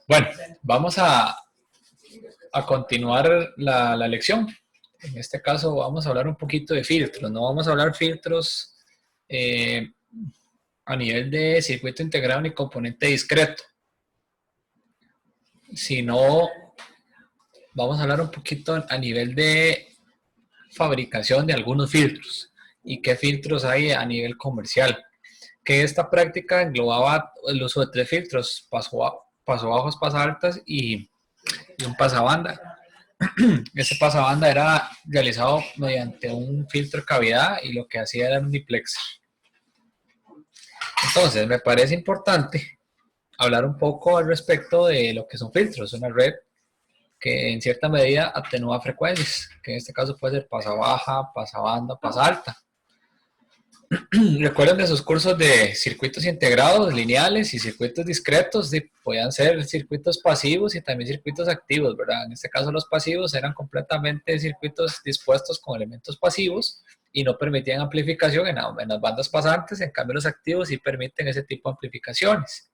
Bueno, vamos a continuar la lección. En este caso vamos a hablar un poquito de filtros. No vamos a hablar filtros a nivel de circuito integrado ni componente discreto, sino vamos a hablar un poquito a nivel de fabricación de algunos filtros y qué filtros hay a nivel comercial. Que esta práctica englobaba el uso de 3 filtros: paso bajos, paso altas y un pasabanda. Ese pasabanda era realizado mediante un filtro de cavidad y lo que hacía era un diplexer. Entonces, me parece importante hablar un poco al respecto de lo que son filtros. Una red que en cierta medida atenúa frecuencias, que en este caso puede ser pasa baja, pasa banda, pasa alta. Recuerden de sus cursos de circuitos integrados, lineales y circuitos discretos, podían ser circuitos pasivos y también circuitos activos, ¿verdad? En este caso los pasivos eran completamente circuitos dispuestos con elementos pasivos y no permitían amplificación en las bandas pasantes. En cambio los activos sí permiten ese tipo de amplificaciones.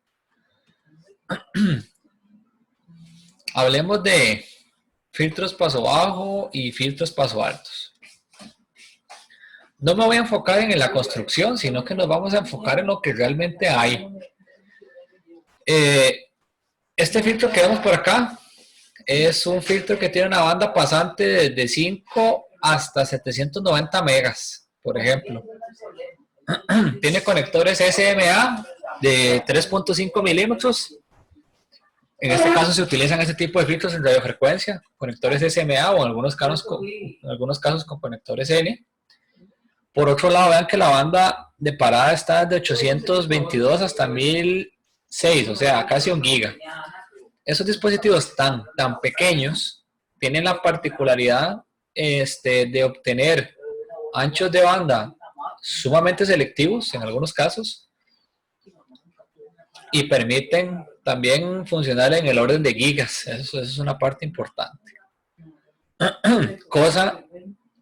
Hablemos de filtros paso bajo y filtros paso altos. No me voy a enfocar en la construcción, sino que nos vamos a enfocar en lo que realmente hay. Este filtro que vemos por acá es un filtro que tiene una banda pasante de 5 hasta 790 megas, por ejemplo. Tiene conectores SMA de 3.5 milímetros. En este caso se utilizan este tipo de filtros en radiofrecuencia, conectores SMA o en algunos casos con conectores N. Por otro lado, vean que la banda de parada está de 822 hasta 1006, o sea, casi 1 giga. Esos dispositivos tan pequeños tienen la particularidad de obtener anchos de banda sumamente selectivos en algunos casos y permiten también funcionar en el orden de gigas. Eso es una parte importante. Cosa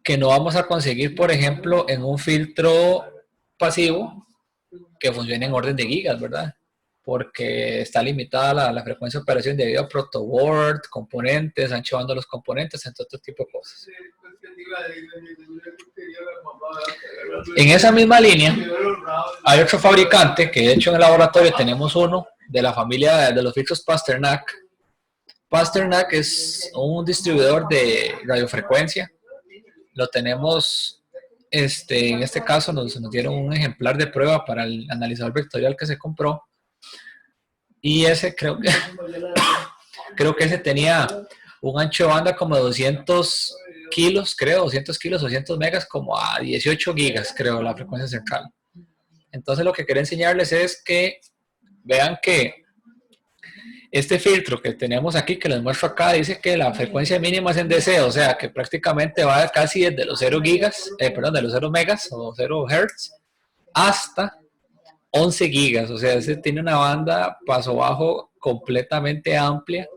que no vamos a conseguir, por ejemplo, en un filtro pasivo que funcione en orden de gigas, ¿verdad? Porque está limitada la frecuencia de operación debido a protoboard, componentes, ancho de banda de los componentes, entre otro tipo de cosas. En esa misma línea, hay otro fabricante, que de hecho en el laboratorio tenemos uno, de la familia de los filtros Pasternak. Pasternak es un distribuidor de radiofrecuencia. Lo tenemos, en este caso nos dieron un ejemplar de prueba para el analizador vectorial que se compró. Y ese creo que ese tenía un ancho de banda como de 200 kilos, creo, 200 kilos, 200 megas, como a 18 gigas, creo, la frecuencia central. Entonces lo que quería enseñarles es que vean que este filtro que tenemos aquí, que les muestro acá, dice que la frecuencia mínima es en DC, o sea que prácticamente va casi desde los 0 gigas, de los 0 megas o 0 hertz hasta 11 gigas, o sea, ese tiene una banda paso bajo completamente amplia,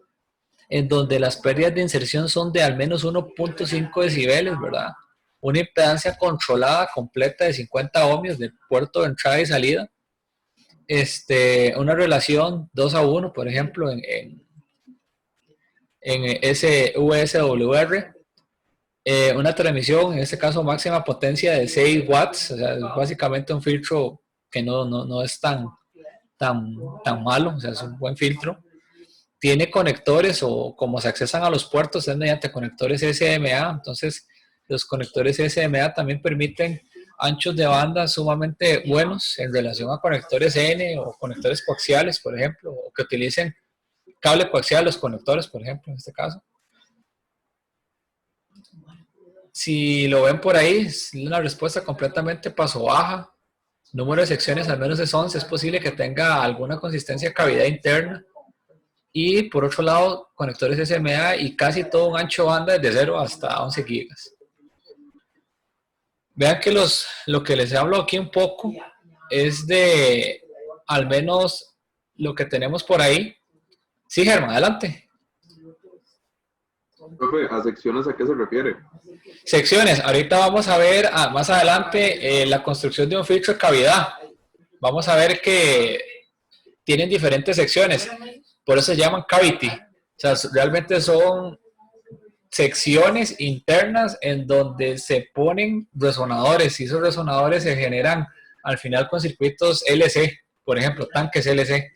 en donde las pérdidas de inserción son de al menos 1.5 decibeles, ¿verdad? Una impedancia controlada completa de 50 ohmios de puerto de entrada y salida. Una relación 2:1, por ejemplo, en USWR. Una transmisión, en este caso máxima potencia de 6 watts, o sea, es básicamente un filtro que no es tan malo, o sea, es un buen filtro. Tiene conectores, o como se accesan a los puertos es mediante conectores SMA. Entonces los conectores SMA también permiten anchos de banda sumamente buenos en relación a conectores N o conectores coaxiales, por ejemplo, o que utilicen cable coaxial los conectores, por ejemplo, en este caso. Si lo ven por ahí, es una respuesta completamente paso baja. Número de secciones al menos es 11. Es posible que tenga alguna consistencia de cavidad interna. Y por otro lado, conectores SMA y casi todo un ancho banda desde 0 hasta 11 gigas. Vean que lo que les hablo aquí un poco es de al menos lo que tenemos por ahí. Sí, Germán, adelante. Profe, ¿a secciones a qué se refiere? Secciones, ahorita vamos a ver más adelante la construcción de un filtro de cavidad. Vamos a ver que tienen diferentes secciones. Por eso se llaman cavity. O sea, realmente son secciones internas en donde se ponen resonadores y esos resonadores se generan al final con circuitos LC, por ejemplo, tanques LC.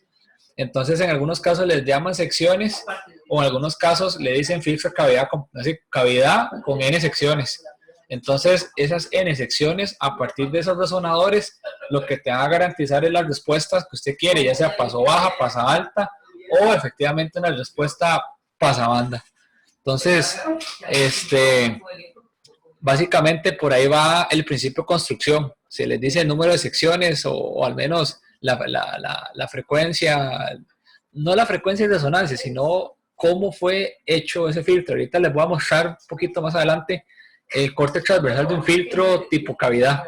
Entonces, en algunos casos les llaman secciones o en algunos casos le dicen filtro de cavidad, así, cavidad con N secciones. Entonces, esas N secciones, a partir de esos resonadores, lo que te va a garantizar es las respuestas que usted quiere, ya sea paso baja, pasa alta o efectivamente una respuesta pasabanda. Entonces, básicamente por ahí va el principio de construcción. Se les dice el número de secciones o al menos la frecuencia, no la frecuencia de resonancia, sino cómo fue hecho ese filtro. Ahorita les voy a mostrar un poquito más adelante el corte transversal de un filtro tipo cavidad.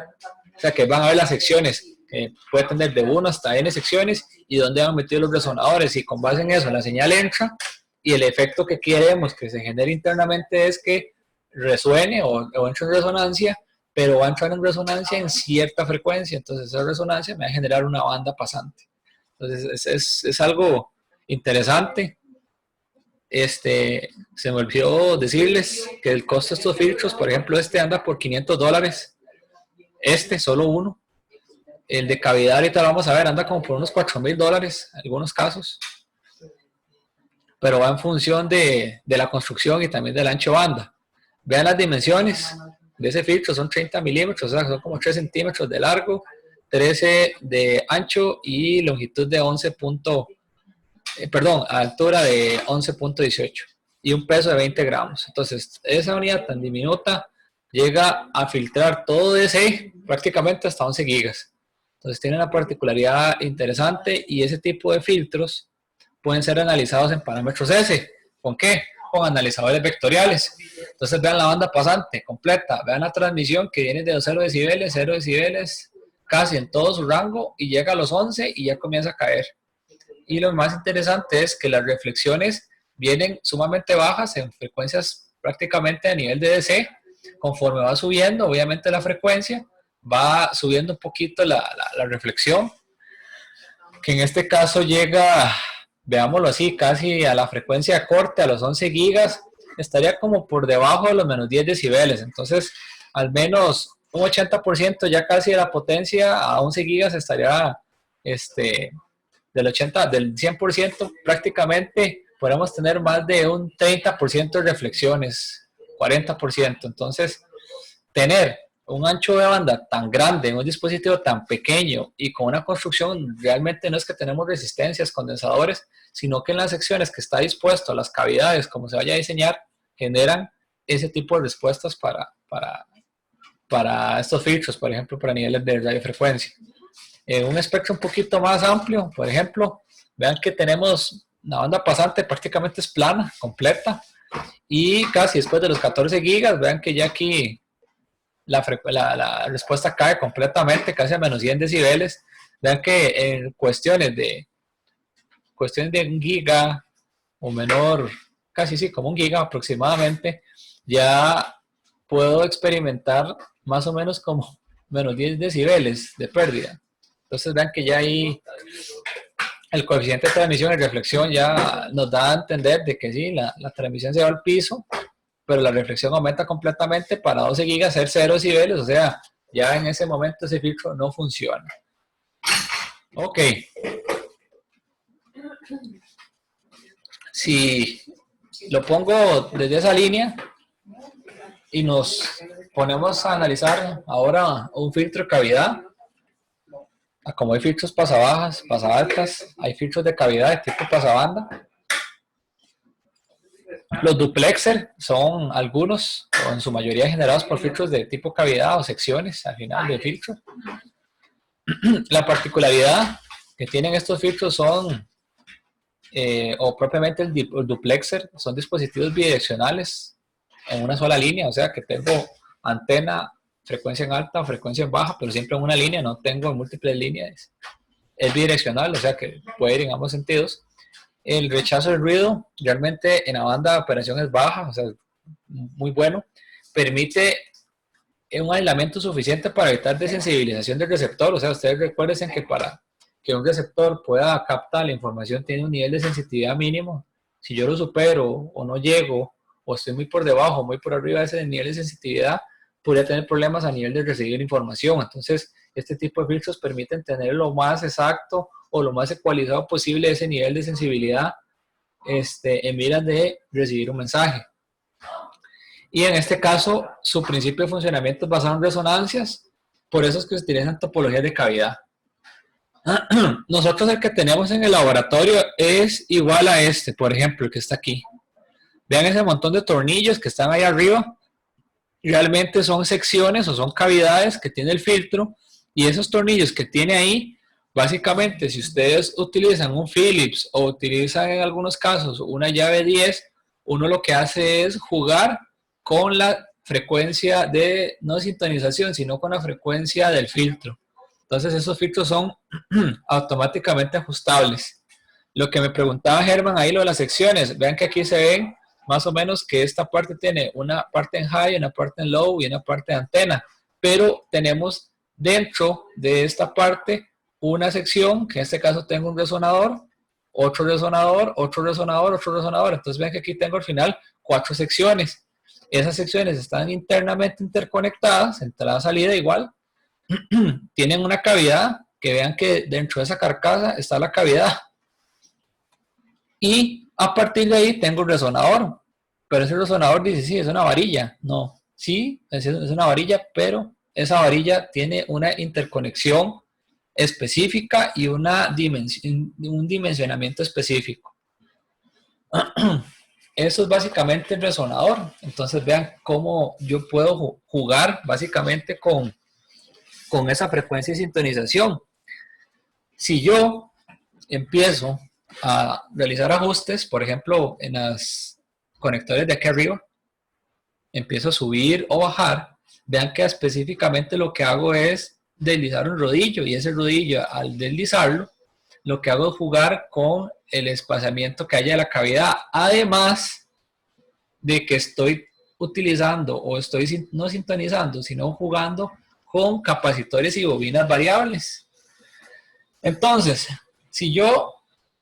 O sea que van a ver las secciones, que puede tener de 1 hasta N secciones y dónde han metido los resonadores y con base en eso la señal entra y el efecto que queremos que se genere internamente es que resuene o entre en resonancia, pero va a entrar en resonancia en cierta frecuencia, entonces esa resonancia me va a generar una banda pasante. Entonces es algo interesante. Se me olvidó decirles que el costo de estos filtros, por ejemplo, anda por $500, solo uno. El de cavidad ahorita lo vamos a ver, anda como por unos $4,000 en algunos casos, pero va en función de la construcción y también del ancho de banda. Vean las dimensiones de ese filtro, son 30 milímetros, o sea, son como 3 centímetros de largo, 13 de ancho y longitud de 11. Altura de 11.18 y un peso de 20 gramos. Entonces, esa unidad tan diminuta llega a filtrar todo ese prácticamente hasta 11 gigas. Entonces, tiene una particularidad interesante y ese tipo de filtros pueden ser analizados en parámetros S. ¿Con qué? Con analizadores vectoriales. Entonces vean la banda pasante completa, vean la transmisión que viene de 0 decibeles, casi en todo su rango y llega a los 11 y ya comienza a caer. Y lo más interesante es que las reflexiones vienen sumamente bajas en frecuencias prácticamente a nivel de DC. Conforme va subiendo, obviamente la frecuencia, va subiendo un poquito la reflexión, que en este caso llega, veámoslo así, casi a la frecuencia de corte, a los 11 gigas, estaría como por debajo de los menos 10 decibeles. Entonces, al menos un 80% ya casi de la potencia a 11 gigas estaría, del 100% prácticamente podemos tener más de un 30% de reflexiones, 40%. Entonces, tener un ancho de banda tan grande en un dispositivo tan pequeño y con una construcción, realmente no es que tenemos resistencias, condensadores, sino que en las secciones que está dispuesto, las cavidades, como se vaya a diseñar, generan ese tipo de respuestas para estos filtros, por ejemplo, para niveles de radiofrecuencia. Un espectro un poquito más amplio, por ejemplo, vean que tenemos una banda pasante prácticamente es plana, completa, y casi después de los 14 gigas, vean que ya aquí la respuesta cae completamente, casi a menos 100 decibeles. Vean que en cuestiones de un giga o menor, casi sí, como un giga aproximadamente, ya puedo experimentar más o menos como menos 10 decibeles de pérdida. Entonces vean que ya ahí el coeficiente de transmisión y reflexión ya nos da a entender de que sí, la transmisión se va al piso, pero la reflexión aumenta completamente para 12 gigas ser 0 decibeles, o sea, ya en ese momento ese filtro no funciona. Ok. Si lo pongo desde esa línea y nos ponemos a analizar ahora un filtro de cavidad, como hay filtros pasabajas, pasabaltas, hay filtros de cavidad de tipo pasabanda. Los duplexer son algunos, o en su mayoría generados por filtros de tipo cavidad o secciones al final del filtro. La particularidad que tienen estos filtros son, o propiamente el duplexer, son dispositivos bidireccionales en una sola línea, o sea que tengo antena, frecuencia en alta o frecuencia en baja, pero siempre en una línea, no tengo en múltiples líneas. Es bidireccional, o sea que puede ir en ambos sentidos. El rechazo del ruido realmente en la banda de operación es baja, o sea, muy bueno. Permite un aislamiento suficiente para evitar desensibilización del receptor. O sea, ustedes recuerden que para que un receptor pueda captar la información tiene un nivel de sensibilidad mínimo. Si yo lo supero o no llego, o estoy muy por debajo o muy por arriba de ese nivel de sensibilidad, podría tener problemas a nivel de recibir información. Entonces, este tipo de filtros permiten tener lo más exacto o lo más ecualizado posible ese nivel de sensibilidad en miras de recibir un mensaje. Y en este caso, su principio de funcionamiento es basado en resonancias, por eso es que se utilizan topologías de cavidad. Nosotros el que tenemos en el laboratorio es igual a este, por ejemplo, el que está aquí. Vean ese montón de tornillos que están ahí arriba. Realmente son secciones o son cavidades que tiene el filtro, y esos tornillos que tiene ahí, básicamente si ustedes utilizan un Phillips o utilizan en algunos casos una llave 10, uno lo que hace es jugar con la frecuencia de, no sintonización, sino con la frecuencia del filtro. Entonces esos filtros son automáticamente ajustables. Lo que me preguntaba Germán ahí, lo de las secciones, vean que aquí se ven más o menos que esta parte tiene una parte en high, una parte en low y una parte de antena, pero tenemos dentro de esta parte una sección, que en este caso tengo un resonador, otro resonador, otro resonador, otro resonador. Entonces ven que aquí tengo al final 4 secciones. Esas secciones están internamente interconectadas, entrada-salida igual, tienen una cavidad, que vean que dentro de esa carcasa está la cavidad. Y a partir de ahí tengo el resonador. Pero ese resonador dice, sí, es una varilla. No, sí, es una varilla, pero esa varilla tiene una interconexión específica y un dimensionamiento específico. Eso es básicamente el resonador. Entonces vean cómo yo puedo jugar básicamente con esa frecuencia de sintonización. Si yo empiezo a realizar ajustes, por ejemplo, en los conectores de aquí arriba, empiezo a subir o bajar, vean que específicamente lo que hago es deslizar un rodillo, y ese rodillo, al deslizarlo, lo que hago es jugar con el espaciamiento que haya de la cavidad, además de que estoy utilizando o estoy no sintonizando, sino jugando con capacitores y bobinas variables. Entonces, si yo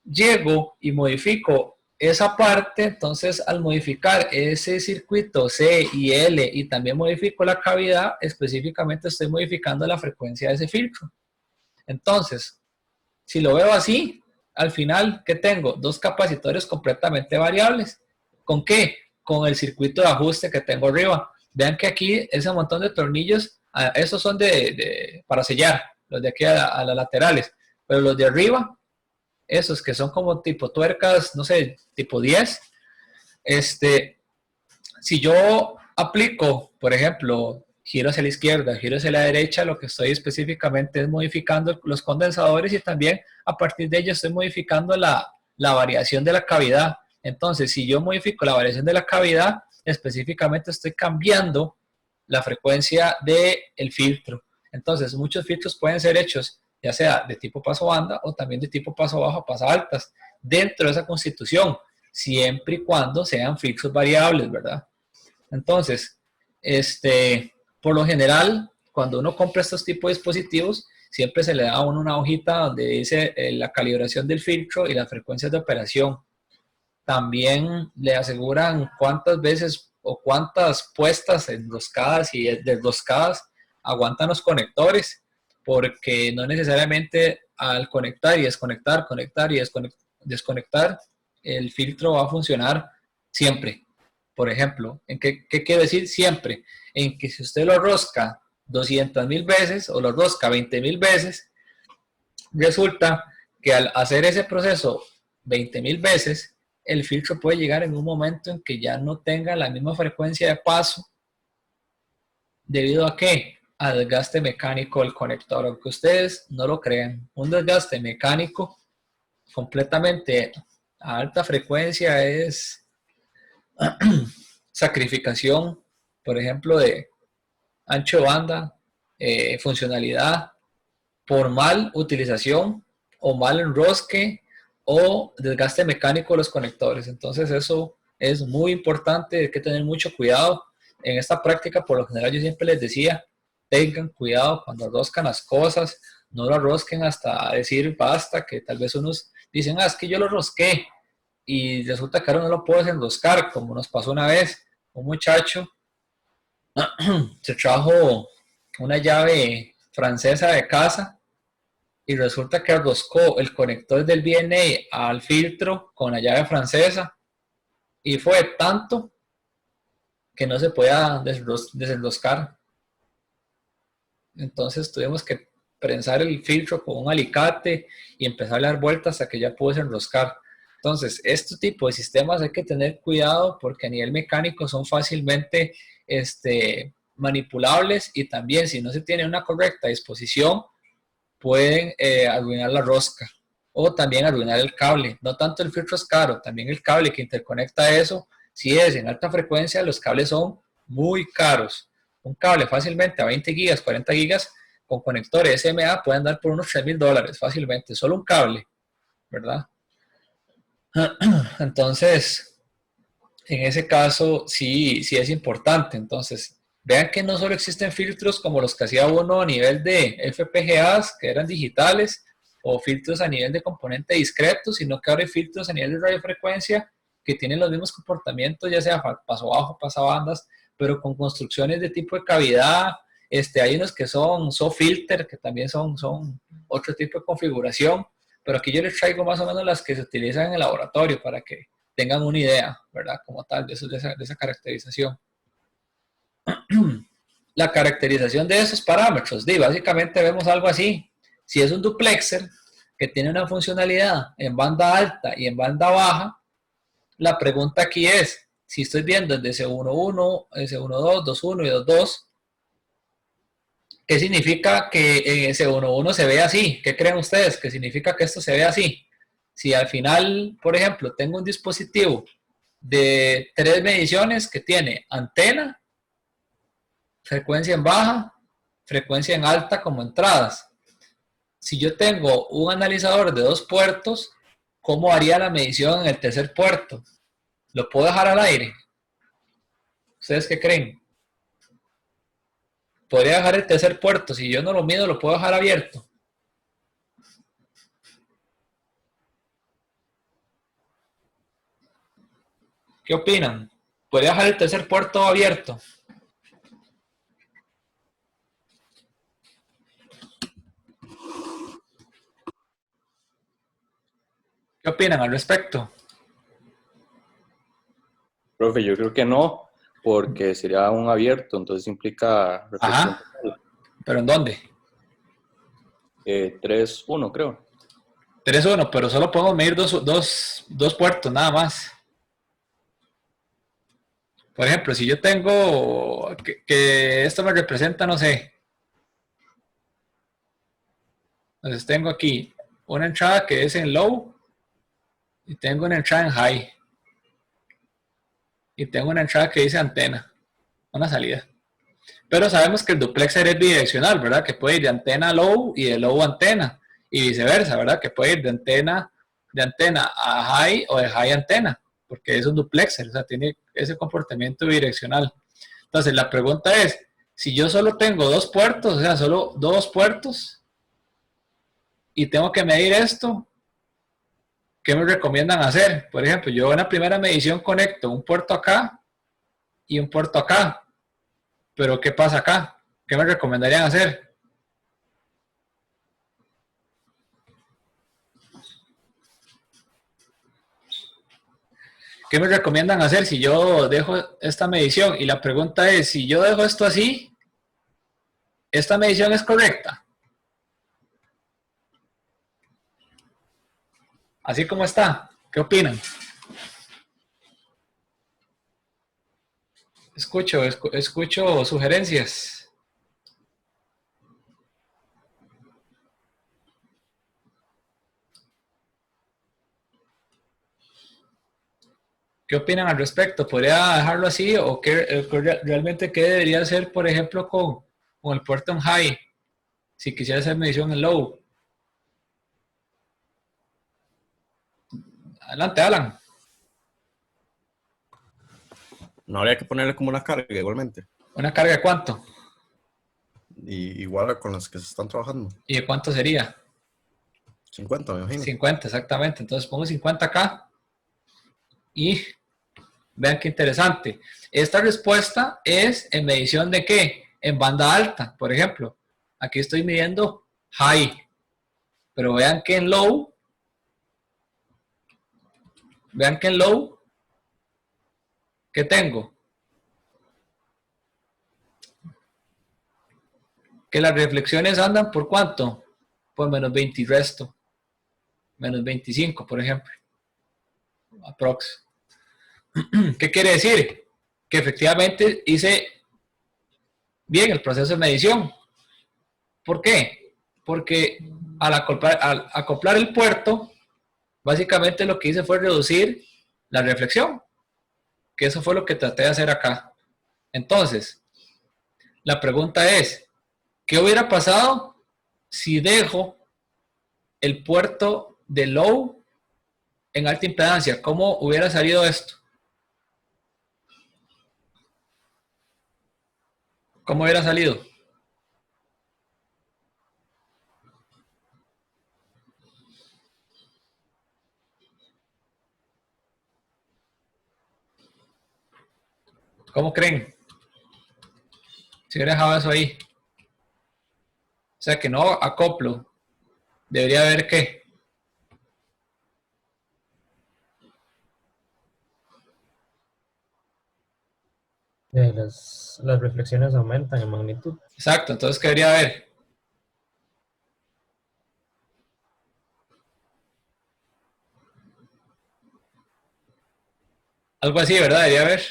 llego y modifico esa parte, entonces al modificar ese circuito C y L y también modifico la cavidad, específicamente estoy modificando la frecuencia de ese filtro. Entonces, si lo veo así, al final, ¿qué tengo? 2 capacitores completamente variables. ¿Con qué? Con el circuito de ajuste que tengo arriba. Vean que aquí ese montón de tornillos, estos son para sellar, los de aquí a las laterales, pero los de arriba, esos que son como tipo tuercas, no sé, tipo 10, si yo aplico, por ejemplo, giro hacia la izquierda, giro hacia la derecha, lo que estoy específicamente es modificando los condensadores, y también a partir de ello estoy modificando la variación de la cavidad. Entonces, si yo modifico la variación de la cavidad, específicamente estoy cambiando la frecuencia del filtro. Entonces, muchos filtros pueden ser hechos ya sea de tipo paso banda o también de tipo paso bajo, paso altas, dentro de esa constitución, siempre y cuando sean filtros variables, ¿verdad? Entonces, por lo general, cuando uno compra estos tipos de dispositivos, siempre se le da a uno una hojita donde dice la calibración del filtro y las frecuencias de operación. También le aseguran cuántas veces o cuántas puestas enroscadas y desroscadas aguantan los conectores, porque no necesariamente al conectar y desconectar, conectar y desconectar, el filtro va a funcionar siempre. Por ejemplo, ¿en qué quiere decir siempre? En que si usted lo rosca 200,000 veces o lo rosca 20,000 veces, resulta que al hacer ese proceso 20,000 veces, el filtro puede llegar en un momento en que ya no tenga la misma frecuencia de paso. ¿Debido a qué? Al desgaste mecánico del conector. Aunque ustedes no lo crean, un desgaste mecánico completamente a alta frecuencia es sacrificación, por ejemplo, de ancho de banda, funcionalidad, por mal utilización o mal enrosque o desgaste mecánico de los conectores. Entonces eso es muy importante, hay que tener mucho cuidado. En esta práctica, por lo general, yo siempre les decía, tengan cuidado cuando enroscan las cosas, no lo rosquen hasta decir basta, que tal vez unos dicen, es que yo lo rosqué, y resulta que ahora no lo puedes enroscar, como nos pasó una vez, un muchacho se trajo una llave francesa de casa y resulta que enroscó el conector del VNA al filtro con la llave francesa y fue tanto que no se podía desenroscar. Entonces tuvimos que prensar el filtro con un alicate y empezar a dar vueltas hasta que ya pudo desenroscar. Entonces, este tipo de sistemas hay que tener cuidado porque a nivel mecánico son fácilmente manipulables y también si no se tiene una correcta disposición pueden arruinar la rosca o también arruinar el cable. No tanto el filtro es caro, también el cable que interconecta eso, si es en alta frecuencia, los cables son muy caros. Un cable fácilmente a 20 gigas, 40 gigas con conectores SMA pueden dar por unos $3,000 fácilmente, solo un cable, ¿verdad? Entonces, en ese caso sí, sí es importante. Entonces, vean que no solo existen filtros como los que hacía uno a nivel de FPGAs, que eran digitales, o filtros a nivel de componente discreto, sino que ahora hay filtros a nivel de radiofrecuencia que tienen los mismos comportamientos, ya sea paso bajo, pasabandas, pero con construcciones de tipo de cavidad. Hay unos que son soft filter, que también son otro tipo de configuración, pero aquí yo les traigo más o menos las que se utilizan en el laboratorio para que tengan una idea, ¿verdad? Como tal, de esa caracterización. La caracterización de esos parámetros, básicamente vemos algo así. Si es un duplexer que tiene una funcionalidad en banda alta y en banda baja, la pregunta aquí es, si estoy viendo el DC11, DC12, 21 y 22, ¿qué significa que en DC11 se ve así? ¿Qué creen ustedes? ¿Qué significa que esto se ve así? Si al final, por ejemplo, tengo un dispositivo de 3 mediciones que tiene antena, frecuencia en baja, frecuencia en alta como entradas. Si yo tengo un analizador de 2 puertos, ¿cómo haría la medición en el tercer puerto? ¿Lo puedo dejar al aire? ¿Ustedes qué creen? ¿Podría dejar el tercer puerto? Si yo no lo mido, ¿lo puedo dejar abierto? ¿Qué opinan? ¿Podría dejar el tercer puerto abierto? ¿Qué opinan al respecto? Profe, yo creo que no, porque sería un abierto, entonces implica reflexión Ajá, total. ¿pero en dónde? 3-1, creo. 3-1, pero solo podemos medir dos puertos, nada más. Por ejemplo, si yo tengo que esto me representa, no sé, entonces tengo aquí una entrada que es en low y tengo una entrada en high y tengo una entrada que dice antena, una salida. Pero sabemos que el duplexer es bidireccional, ¿verdad? Que puede ir de antena a low y de low a antena y viceversa, ¿verdad? Que puede ir de antena a high o de high a antena, porque es un duplexer, o sea, tiene ese comportamiento bidireccional. Entonces, la pregunta es, si yo solo tengo 2 puertos, o sea, solo 2 puertos, y tengo que medir esto, ¿qué me recomiendan hacer? Por ejemplo, yo en la primera medición conecto un puerto acá y un puerto acá, pero ¿qué pasa acá? ¿Qué me recomendarían hacer? ¿Qué me recomiendan hacer si yo dejo esta medición? Y la pregunta es, si yo dejo esto así, ¿esta medición es correcta? Así como está. ¿Qué opinan? Escucho sugerencias. ¿Qué opinan al respecto? ¿Podría dejarlo así o realmente qué debería hacer, por ejemplo, con el puerto en high? Si quisiera hacer medición en low. Adelante, Alan. No habría que ponerle como una carga igualmente. ¿Una carga de cuánto? y igual con las que se están trabajando. ¿Y de cuánto sería? 50, me imagino. 50, exactamente. Entonces pongo 50 acá. Y vean qué interesante. Esta respuesta es en medición de ¿qué? En banda alta, por ejemplo. Aquí estoy midiendo high. Pero vean que en low, ¿qué tengo? Que las reflexiones andan por ¿cuánto? Por menos 20 y resto. Menos 25, por ejemplo. Aprox. ¿Qué quiere decir? Que efectivamente hice bien el proceso de medición. ¿Por qué? Porque al acoplar el puerto, básicamente lo que hice fue reducir la reflexión. Que eso fue lo que traté de hacer acá. Entonces, la pregunta es, ¿qué hubiera pasado si dejo el puerto de low en alta impedancia? ¿Cómo hubiera salido esto? ¿Cómo hubiera salido? ¿Cómo creen? Si hubiera dejado eso ahí. O sea que no acoplo. Debería haber ¿qué? Las reflexiones aumentan en magnitud. Exacto, entonces ¿qué debería haber? Algo así, ¿verdad? Debería haber.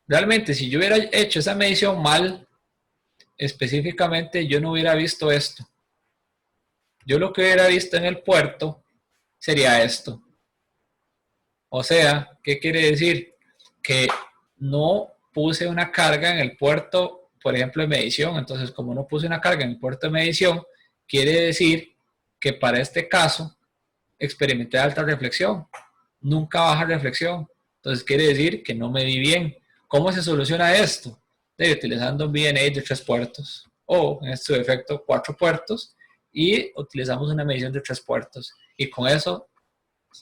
Realmente, si yo hubiera hecho esa medición mal, específicamente yo no hubiera visto esto. Yo lo que hubiera visto en el puerto sería esto. O sea, ¿qué quiere decir? Que no puse una carga en el puerto, por ejemplo, de medición. Entonces, como no puse una carga en el puerto de medición, quiere decir que para este caso experimenté alta reflexión, nunca baja reflexión. Entonces, quiere decir que no medí bien. ¿Cómo se soluciona esto? Utilizando un VNA de 3 puertos o, en su defecto, 4 puertos y utilizamos una medición de 3 puertos. Y con eso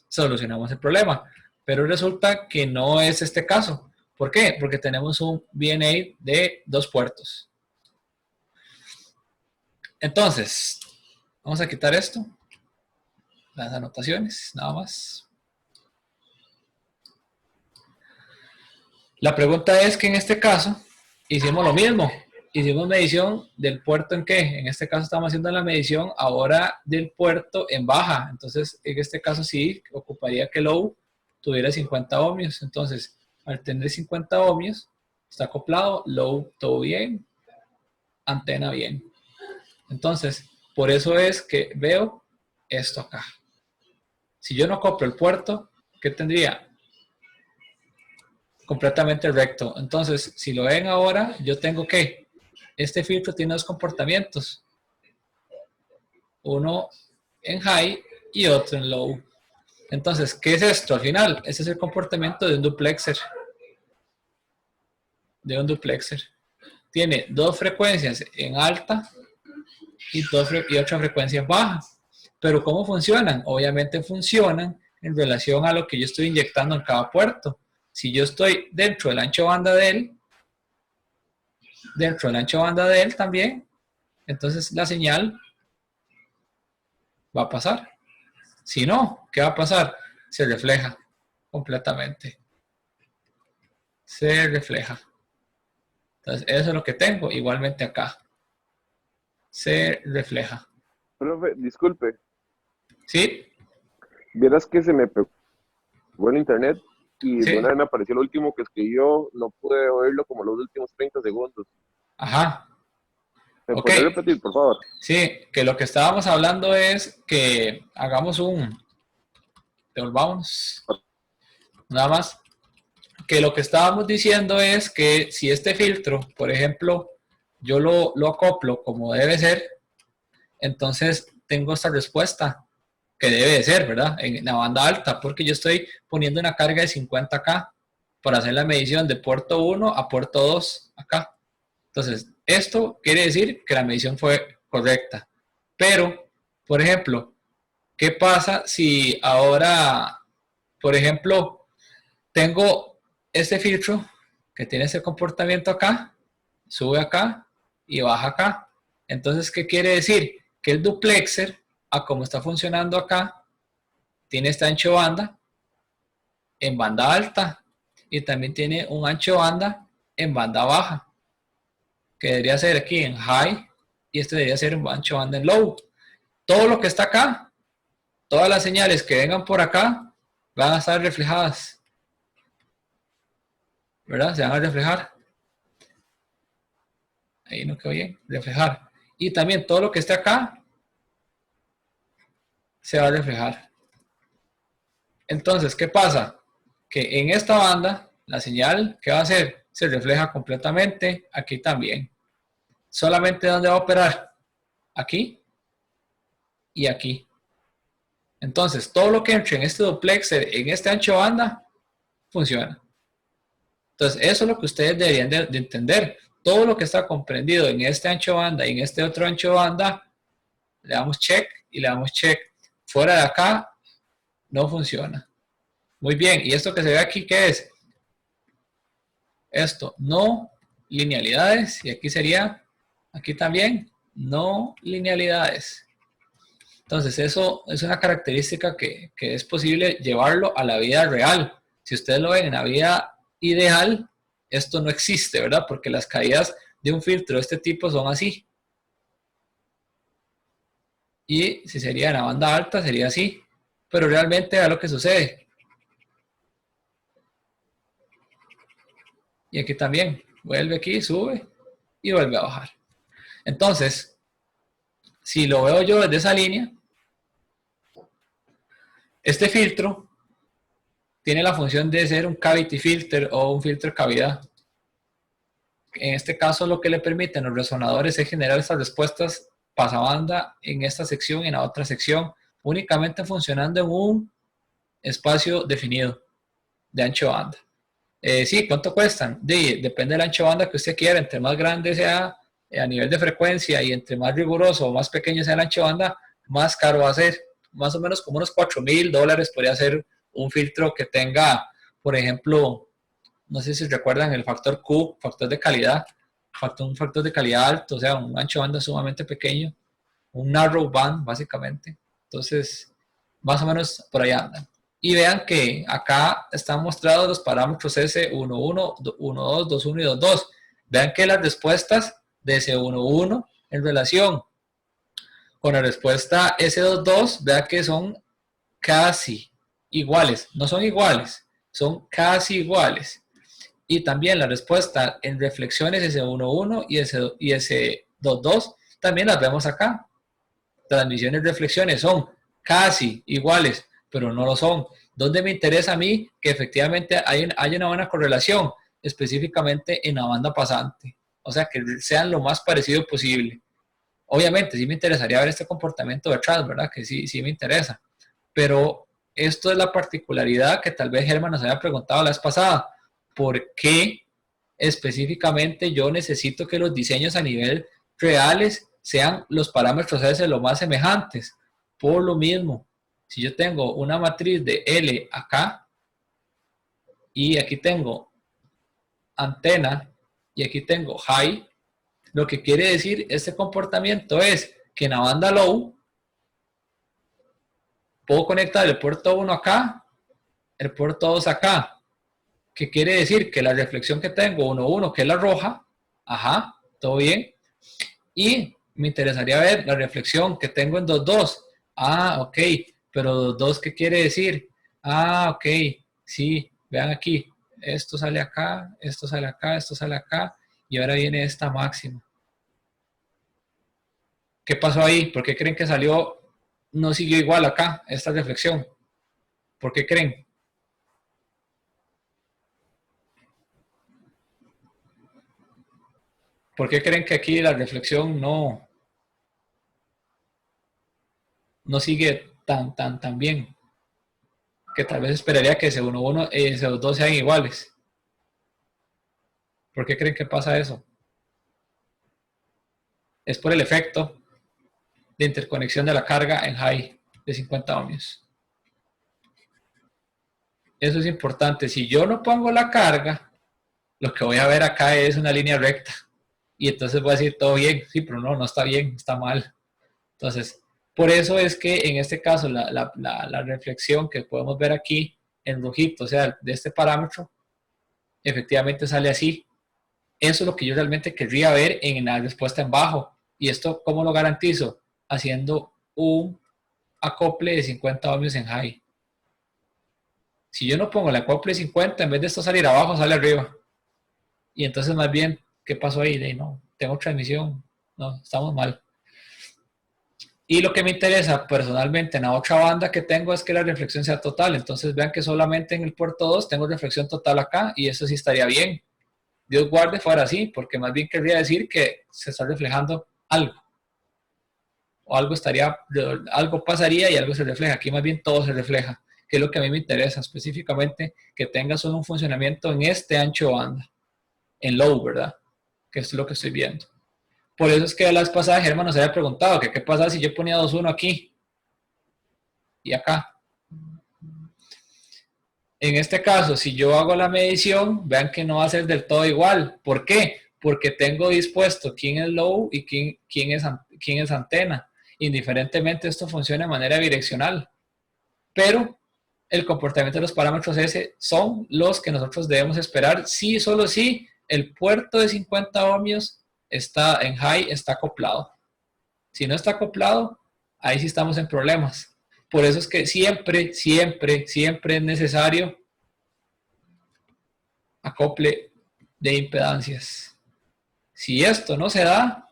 solucionamos el problema. Pero resulta que no es este caso. ¿Por qué? Porque tenemos un VNA de 2 puertos. Entonces, vamos a quitar esto. Las anotaciones, nada más. La pregunta es que en este caso hicimos lo mismo. Hicimos medición del puerto en qué. En este caso estamos haciendo la medición ahora del puerto en baja. Entonces, en este caso sí ocuparía que low tuviera 50 ohmios. Entonces, al tener 50 ohmios, está acoplado, low todo bien, antena bien. Entonces, por eso es que veo esto acá. Si yo no acoplo el puerto, ¿qué tendría? Completamente recto. Entonces, si lo ven ahora, yo tengo que este filtro tiene dos comportamientos. Uno en high y otro en low. Entonces, ¿qué es esto? Al final, ese es el comportamiento de un duplexer. Tiene dos frecuencias en alta y otra frecuencia en baja. Pero ¿cómo funcionan? Obviamente funcionan en relación a lo que yo estoy inyectando en cada puerto. Si yo estoy dentro del ancho de banda de él, también, entonces la señal va a pasar. Si no, ¿qué va a pasar? Se refleja completamente. Se refleja. Entonces, eso es lo que tengo, igualmente acá. Se refleja. Profe, disculpe, ¿Sí? vieras que se me pegó el internet y Sí. de una vez me apareció lo último que escribió, no pude oírlo como los últimos 30 segundos. Ajá. ¿Me Ok. podría repetir, por favor? Sí, que lo que estábamos hablando es que hagamos devolvamos. Nada más. Que lo que estábamos diciendo es que si este filtro, por ejemplo, yo lo acoplo como debe ser, entonces tengo esta respuesta que debe de ser, ¿verdad? En la banda alta, porque yo estoy poniendo una carga de 50K, para hacer la medición de puerto 1 a puerto 2 acá. Entonces, esto quiere decir que la medición fue correcta. Pero, por ejemplo, ¿qué pasa si ahora, por ejemplo, tengo este filtro que tiene ese comportamiento acá, sube acá y baja acá? Entonces, ¿qué quiere decir? Que el duplexer, a como está funcionando acá, tiene este ancho banda en banda alta y también tiene un ancho banda en banda baja, que debería ser aquí en high y este debería ser un ancho banda en low. Todo lo que está acá, todas las señales que vengan por acá van a estar reflejadas, ¿verdad? Se van a reflejar. Ahí no quedó bien, reflejar. Y también todo lo que esté acá se va a reflejar. Entonces, ¿qué pasa? Que en esta banda, la señal, ¿qué va a hacer? Se refleja completamente aquí también. Solamente ¿dónde va a operar? Aquí y aquí. Entonces, todo lo que entre en este duplexer, en este ancho banda, funciona. Entonces, eso es lo que ustedes deberían de entender. Todo lo que está comprendido en este ancho banda y en este otro ancho banda, le damos check y le damos check. Fuera de acá, no funciona. Muy bien, y esto que se ve aquí, ¿qué es? Esto, no linealidades, y aquí sería, aquí también, no linealidades. Entonces, eso es una característica que es posible llevarlo a la vida real. Si ustedes lo ven en la vida ideal, esto no existe, ¿verdad? Porque las caídas de un filtro de este tipo son así. Y si sería en la banda alta, sería así. Pero realmente es lo que sucede. Y aquí también, vuelve aquí, sube y vuelve a bajar. Entonces, si lo veo yo desde esa línea, este filtro tiene la función de ser un cavity filter o un filtro de cavidad. En este caso, lo que le permiten los resonadores es generar estas respuestas pasabanda en esta sección y en la otra sección, únicamente funcionando en un espacio definido de ancho banda. Sí, ¿cuánto cuestan? Depende del ancho banda que usted quiera. Entre más grande sea a nivel de frecuencia y entre más riguroso o más pequeño sea el ancho banda, más caro va a ser. Más o menos como unos $4,000 podría ser un filtro que tenga, por ejemplo, no sé si recuerdan el factor Q, factor de calidad, un factor de calidad alto, o sea, un ancho banda sumamente pequeño, un narrow band básicamente. Entonces, más o menos por allá andan. Y vean que acá están mostrados los parámetros S11, 12, 21 y 22. Vean que las respuestas de S11 en relación con la respuesta S22, vean que son casi iguales. No son iguales, son casi iguales. Y también la respuesta en reflexiones S11 y S22 también las vemos acá. Transmisiones y reflexiones son casi iguales, pero no lo son. ¿Dónde me interesa a mí que efectivamente hay una buena correlación? Específicamente en la banda pasante. O sea, que sean lo más parecido posible. Obviamente, sí me interesaría ver este comportamiento detrás, ¿verdad? Que sí me interesa. Pero esto es la particularidad que tal vez Germán nos había preguntado la vez pasada. ¿Por qué específicamente yo necesito que los diseños a nivel reales sean los parámetros S lo más semejantes? Por lo mismo, si yo tengo una matriz de L acá y aquí tengo antena y aquí tengo high, lo que quiere decir este comportamiento es que en la banda low puedo conectar el puerto 1 acá, el puerto 2 acá, que quiere decir que la reflexión que tengo 1,1, que es la roja, ajá, todo bien, y me interesaría ver la reflexión que tengo en 2,2. Ah, ok, pero 2, ¿qué quiere decir? Ah, ok, sí, vean aquí, esto sale acá, esto sale acá, esto sale acá, y ahora viene esta máxima. ¿Qué pasó ahí? ¿Por qué creen que salió, no siguió igual acá, esta reflexión? ¿Por qué creen? ¿Por qué creen que aquí la reflexión no sigue tan bien? Que tal vez esperaría que S11 y S22 sean iguales. ¿Por qué creen que pasa eso? Es por el efecto de interconexión de la carga en high de 50 ohmios. Eso es importante. Si yo no pongo la carga, lo que voy a ver acá es una línea recta. Y entonces voy a decir, todo bien. Sí, pero no, no está bien, está mal. Entonces, por eso es que en este caso la reflexión que podemos ver aquí en rojito, o sea, de este parámetro, efectivamente sale así. Eso es lo que yo realmente querría ver en la respuesta en bajo. ¿Y esto cómo lo garantizo? Haciendo un acople de 50 ohmios en high. Si yo no pongo el acople de 50, en vez de esto salir abajo, sale arriba. Y entonces más bien, ¿qué pasó ahí? No, tengo transmisión. No, estamos mal. Y lo que me interesa personalmente en la otra banda que tengo es que la reflexión sea total. Entonces vean que solamente en el puerto 2 tengo reflexión total acá y eso sí estaría bien. Dios guarde fuera así, porque más bien querría decir que se está reflejando algo. O algo pasaría y algo se refleja. Aquí más bien todo se refleja, que es lo que a mí me interesa específicamente, que tenga solo un funcionamiento en este ancho de banda, en low, ¿verdad? Que es lo que estoy viendo. Por eso es que la vez pasada Germán nos había preguntado que qué pasa si yo ponía 2.1 aquí y acá. En este caso, si yo hago la medición, vean que no va a ser del todo igual. ¿Por qué? Porque tengo dispuesto quién es low y quién es antena. Indiferentemente esto funciona de manera bidireccional. Pero el comportamiento de los parámetros S son los que nosotros debemos esperar si solo si el puerto de 50 ohmios está en high, está acoplado. Si no está acoplado, ahí sí estamos en problemas. Por eso es que siempre es necesario acople de impedancias. Si esto no se da,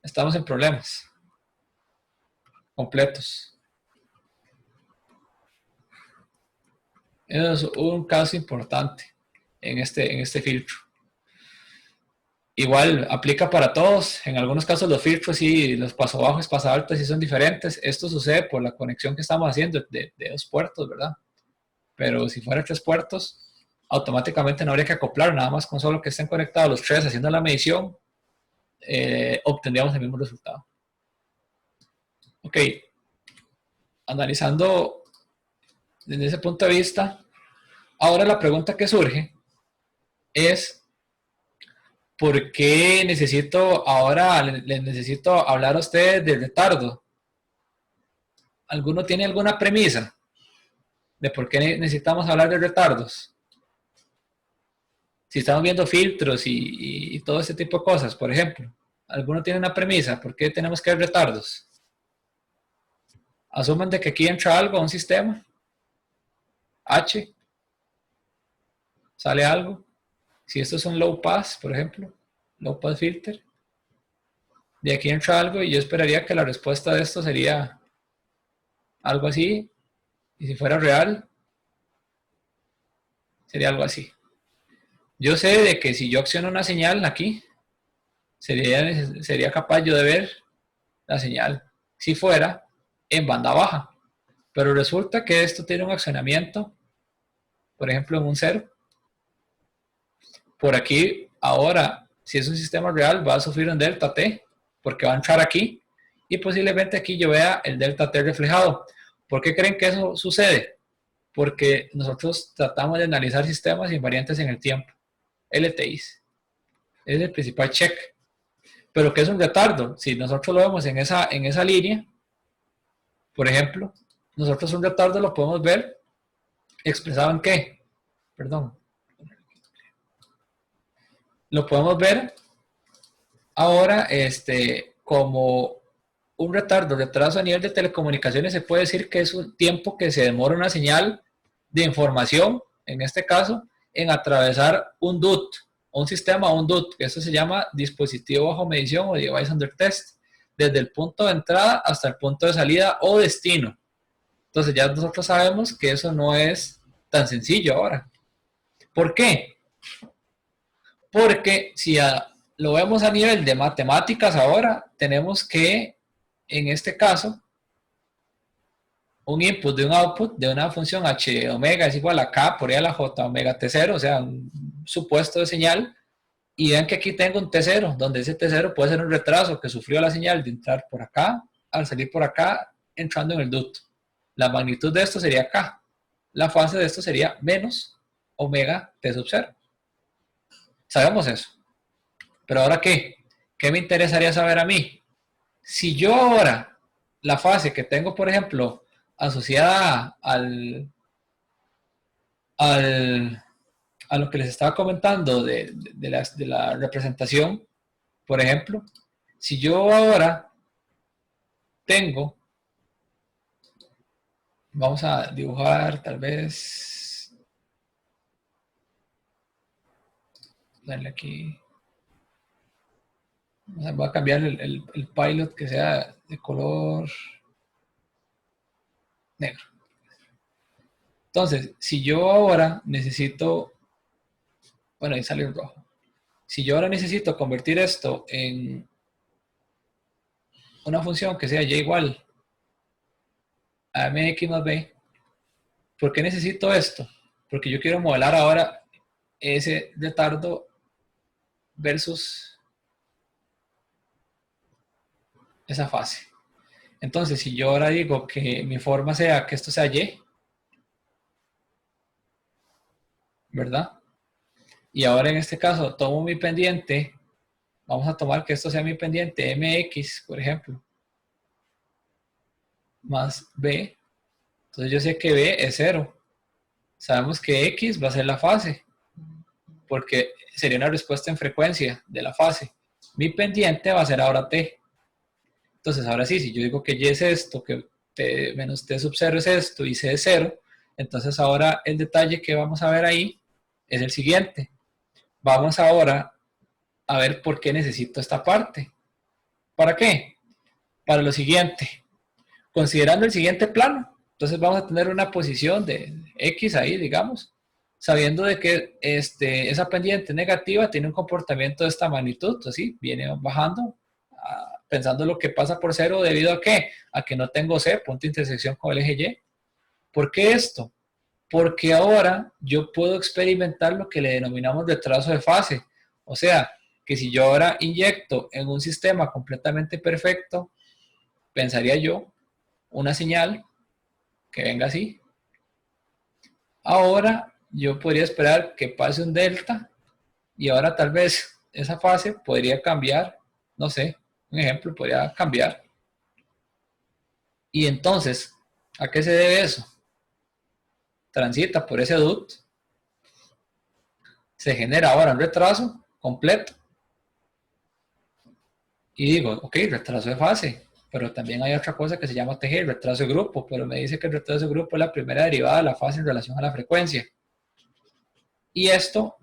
estamos en problemas completos. Eso es un caso importante en este filtro. Igual aplica para todos. En algunos casos los filtros y los paso bajos y paso altos sí son diferentes. Esto sucede por la conexión que estamos haciendo de 2 puertos, ¿verdad? Pero si fuera 3 puertos, automáticamente no habría que acoplar, nada más con solo que estén conectados los 3 haciendo la medición, obtendríamos el mismo resultado. Ok, analizando desde ese punto de vista, ahora la pregunta que surge es ¿por qué les necesito hablar a ustedes del retardo? ¿Alguno tiene alguna premisa de por qué necesitamos hablar de retardos? Si estamos viendo filtros y todo ese tipo de cosas, por ejemplo, ¿alguno tiene una premisa? ¿Por qué tenemos que ver retardos? Asuman de que aquí entra algo a un sistema, H, sale algo. Si esto es un low pass, por ejemplo, low pass filter, de aquí entra algo y yo esperaría que la respuesta de esto sería algo así, y si fuera real, sería algo así. Yo sé de que si yo acciono una señal aquí, sería capaz yo de ver la señal si fuera en banda baja. Pero resulta que esto tiene un accionamiento, por ejemplo, en un 0. Por aquí, ahora, si es un sistema real, va a sufrir un delta T, porque va a entrar aquí, y posiblemente aquí yo vea el delta T reflejado. ¿Por qué creen que eso sucede? Porque nosotros tratamos de analizar sistemas invariantes en el tiempo, LTIs. Es el principal check. Pero ¿qué es un retardo? Si nosotros lo vemos en esa línea, por ejemplo, nosotros un retardo lo podemos ver expresado en ¿qué? Perdón. Lo podemos ver ahora como un retardo, retraso a nivel de telecomunicaciones. Se puede decir que es un tiempo que se demora una señal de información, en este caso, en atravesar un DUT, un sistema o un DUT, que eso se llama dispositivo bajo medición o device under test, desde el punto de entrada hasta el punto de salida o destino. Entonces ya nosotros sabemos que eso no es tan sencillo ahora. ¿Por qué? Porque si lo vemos a nivel de matemáticas ahora, tenemos que, en este caso, un input de un output de una función h omega es igual a k por e a la j omega t0, o sea, un supuesto de señal, Y vean que aquí tengo un T0, donde ese T0 puede ser un retraso que sufrió la señal de entrar por acá, al salir por acá, entrando en el ducto. La magnitud de esto sería K. La fase de esto sería menos omega T sub 0. Sabemos eso. Pero ahora, ¿qué? ¿Qué me interesaría saber a mí? Si yo ahora, la fase que tengo, por ejemplo, asociada a lo que les estaba comentando de la representación, por ejemplo, si yo ahora tengo, vamos a dibujar tal vez, darle aquí, voy a cambiar el pilot que sea de color negro. Entonces, si yo ahora necesito, bueno, ahí sale el rojo. Si yo ahora necesito convertir esto en una función que sea y igual a mx más b, ¿por qué necesito esto? Porque yo quiero modelar ahora ese retardo versus esa fase. Entonces, si yo ahora digo que mi forma sea que esto sea y, ¿verdad? Y ahora en este caso tomo mi pendiente, vamos a tomar que esto sea mi pendiente mx, por ejemplo, más b. Entonces yo sé que b es 0. Sabemos que x va a ser la fase, porque sería una respuesta en frecuencia de la fase. Mi pendiente va a ser ahora t. Entonces ahora sí, si yo digo que y es esto, que t menos t sub 0 es esto y c es 0, entonces ahora el detalle que vamos a ver ahí es el siguiente. Vamos ahora a ver por qué necesito esta parte. ¿Para qué? Para lo siguiente. Considerando el siguiente plano, entonces vamos a tener una posición de X ahí, digamos, sabiendo de que esa pendiente negativa tiene un comportamiento de esta magnitud, así, viene bajando, pensando lo que pasa por 0 debido a ¿qué? A que no tengo C, punto de intersección con el eje Y. ¿Por qué esto? Porque ahora yo puedo experimentar lo que le denominamos retraso de fase. O sea, que si yo ahora inyecto en un sistema completamente perfecto, pensaría yo, una señal que venga así. Ahora yo podría esperar que pase un delta y ahora tal vez esa fase podría cambiar, no sé, un ejemplo, podría cambiar. Y entonces, ¿a qué se debe eso? Transita por ese ducto, se genera ahora un retraso completo y digo, ok, retraso de fase, pero también hay otra cosa que se llama TG, retraso de grupo, pero me dice que el retraso de grupo es la primera derivada de la fase en relación a la frecuencia. Y esto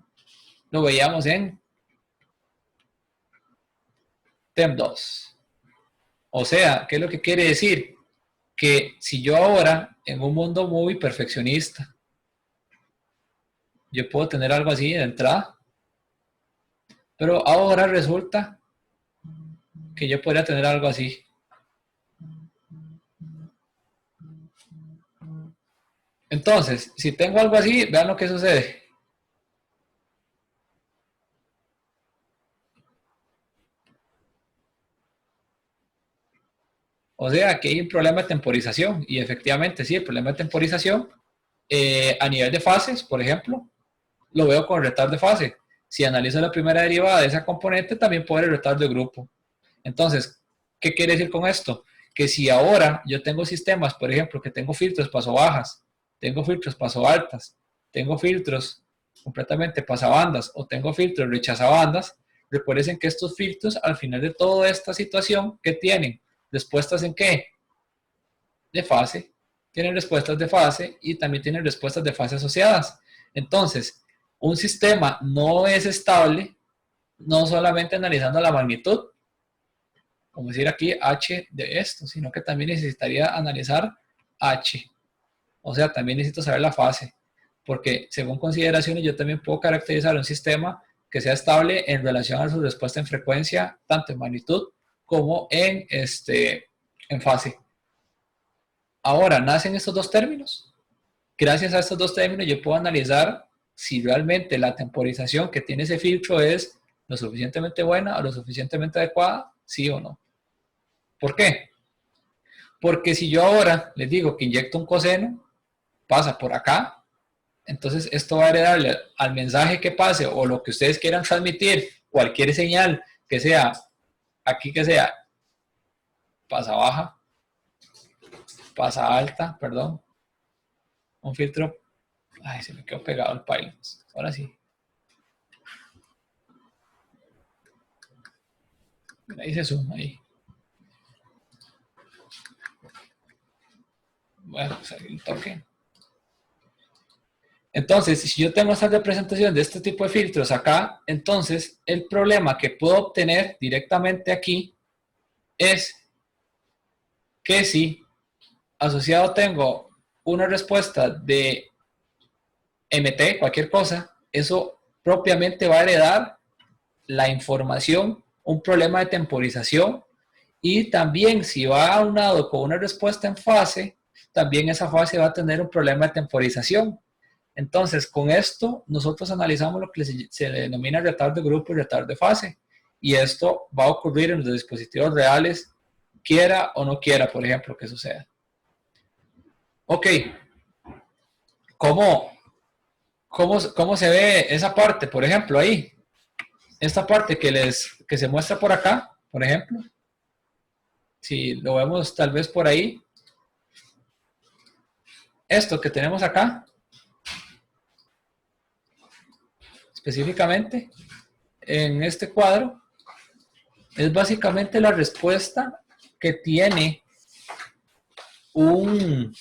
lo veíamos en TEM 2. O sea, ¿qué es lo que quiere decir? Que si yo ahora, en un mundo muy perfeccionista, yo puedo tener algo así de entrada, pero ahora resulta que yo podría tener algo así. Entonces, si tengo algo así, vean lo que sucede. O sea, que hay un problema de temporización, y efectivamente sí, el problema de temporización a nivel de fases, por ejemplo, lo veo con el retardo de fase. Si analizo la primera derivada de esa componente, también puedo ver el retardo de grupo. Entonces, ¿qué quiere decir con esto? Que si ahora yo tengo sistemas, por ejemplo, que tengo filtros paso bajas, tengo filtros paso altas, tengo filtros completamente pasabandas o tengo filtros rechazabandas, recuerden que estos filtros, al final de toda esta situación, ¿qué tienen? ¿Respuestas en qué? De fase. Tienen respuestas de fase y también tienen respuestas de fase asociadas. Entonces, un sistema no es estable, no solamente analizando la magnitud, como decir aquí H de esto, sino que también necesitaría analizar H. O sea, también necesito saber la fase, porque según consideraciones yo también puedo caracterizar un sistema que sea estable en relación a su respuesta en frecuencia, tanto en magnitud como en fase. Ahora, ¿nacen estos dos términos? Gracias a estos dos términos yo puedo analizar si realmente la temporización que tiene ese filtro es lo suficientemente buena o lo suficientemente adecuada, sí o no. ¿Por qué? Porque si yo ahora les digo que inyecto un coseno, pasa por acá, entonces esto va a heredarle al mensaje que pase o lo que ustedes quieran transmitir, cualquier señal que sea, aquí que sea, pasa baja, pasa alta, perdón, un filtro, ay, se me quedó pegado el Pilot, ahora sí. Ahí se suma, ahí. Bueno, pues ahí el toque. Entonces, si yo tengo esta representación de este tipo de filtros acá, entonces el problema que puedo obtener directamente aquí es que si asociado tengo una respuesta de MT, cualquier cosa, eso propiamente va a heredar la información, un problema de temporización, y también si va aunado con una respuesta en fase, también esa fase va a tener un problema de temporización. Entonces, con esto, nosotros analizamos lo que se denomina retardo de grupo y retardo de fase. Y esto va a ocurrir en los dispositivos reales, quiera o no quiera, por ejemplo, que suceda. Ok. ¿Cómo se ve esa parte? Por ejemplo, ahí. Esta parte que se muestra por acá, por ejemplo. Si lo vemos tal vez por ahí. Esto que tenemos acá. Específicamente, en este cuadro, es básicamente la respuesta que tiene un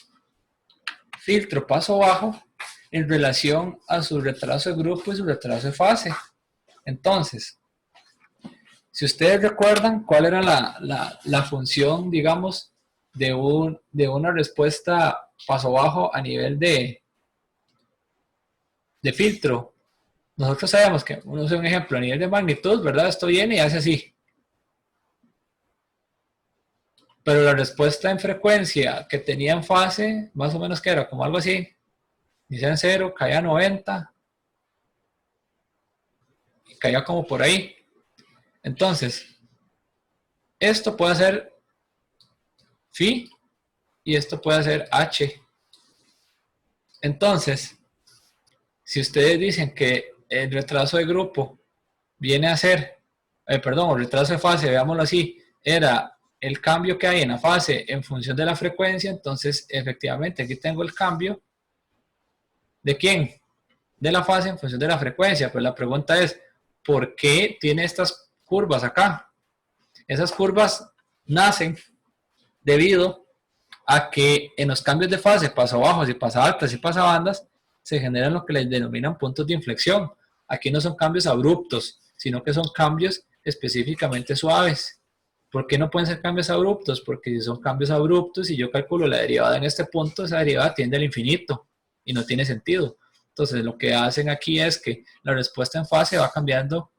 filtro paso bajo en relación a su retraso de grupo y su retraso de fase. Entonces, si ustedes recuerdan cuál era la función, digamos, de una respuesta paso bajo a nivel de filtro, nosotros sabemos que, uno hace un ejemplo a nivel de magnitud, ¿verdad? Esto viene y hace así. Pero la respuesta en frecuencia que tenía en fase, más o menos que era como algo así. Iniciaba en 0, caía a 90. Y caía como por ahí. Entonces, esto puede ser phi y esto puede ser h. Entonces, si ustedes dicen que el retraso de grupo viene a ser, perdón, el retraso de fase, veámoslo así, era el cambio que hay en la fase en función de la frecuencia, entonces efectivamente aquí tengo el cambio ¿de quién? De la fase en función de la frecuencia. Pues la pregunta es, ¿por qué tiene estas curvas acá? Esas curvas nacen debido a que en los cambios de fase, paso bajos y paso altas y paso bandas, se generan lo que les denominan puntos de inflexión. Aquí no son cambios abruptos, sino que son cambios específicamente suaves. ¿Por qué no pueden ser cambios abruptos? Porque si son cambios abruptos y yo calculo la derivada en este punto, esa derivada tiende al infinito y no tiene sentido. Entonces lo que hacen aquí es que la respuesta en fase va cambiando,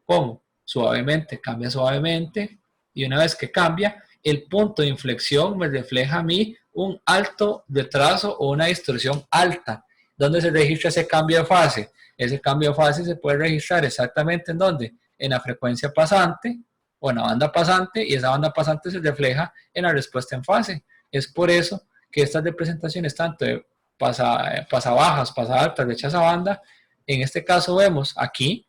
¿cómo? Suavemente, cambia suavemente, y una vez que cambia, el punto de inflexión me refleja a mí un alto retraso o una distorsión alta. ¿Dónde se registra ese cambio de fase? Ese cambio de fase se puede registrar exactamente ¿en dónde? En la frecuencia pasante o en la banda pasante, y esa banda pasante se refleja en la respuesta en fase. Es por eso que estas representaciones tanto de pasa bajas, pasa altas, rechaza banda, en este caso vemos aquí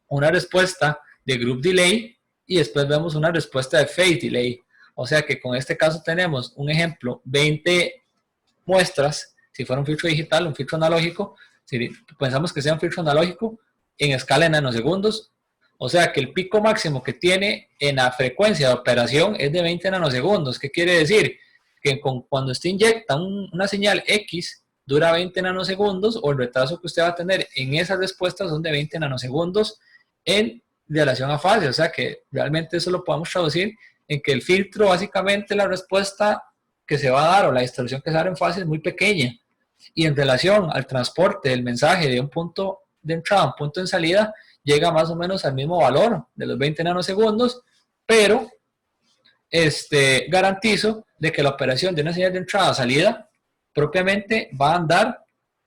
una respuesta de group delay y después vemos una respuesta de phase delay. O sea que con este caso tenemos un ejemplo, 20 muestras, si fuera un filtro digital, un filtro analógico, si pensamos que sea un filtro analógico, en escala de nanosegundos, o sea que el pico máximo que tiene en la frecuencia de operación es de 20 nanosegundos. ¿Qué quiere decir? Que cuando usted inyecta una señal X, dura 20 nanosegundos, o el retraso que usted va a tener en esas respuestas son de 20 nanosegundos en relación a fase. O sea que realmente eso lo podemos traducir en que el filtro, básicamente la respuesta que se va a dar o la distorsión que se va a dar en fase es muy pequeña. Y en relación al transporte del mensaje de un punto de entrada a un punto de salida, llega más o menos al mismo valor de los 20 nanosegundos, pero garantizo de que la operación de una señal de entrada a salida propiamente va a andar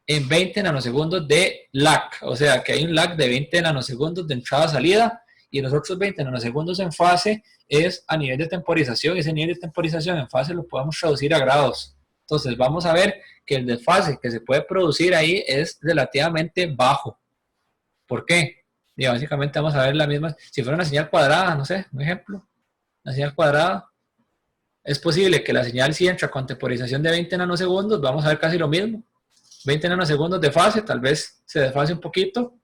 en 20 nanosegundos de lag, o sea que hay un lag de 20 nanosegundos de entrada-salida, y los otros 20 nanosegundos en fase es a nivel de temporización, y ese nivel de temporización en fase lo podemos traducir a grados. Entonces vamos a ver que el desfase que se puede producir ahí es relativamente bajo. ¿Por qué? Y básicamente vamos a ver la misma, si fuera una señal cuadrada, no sé, un ejemplo, una señal cuadrada, es posible que la señal si entra con temporización de 20 nanosegundos, vamos a ver casi lo mismo, 20 nanosegundos de fase, tal vez se desfase un poquito,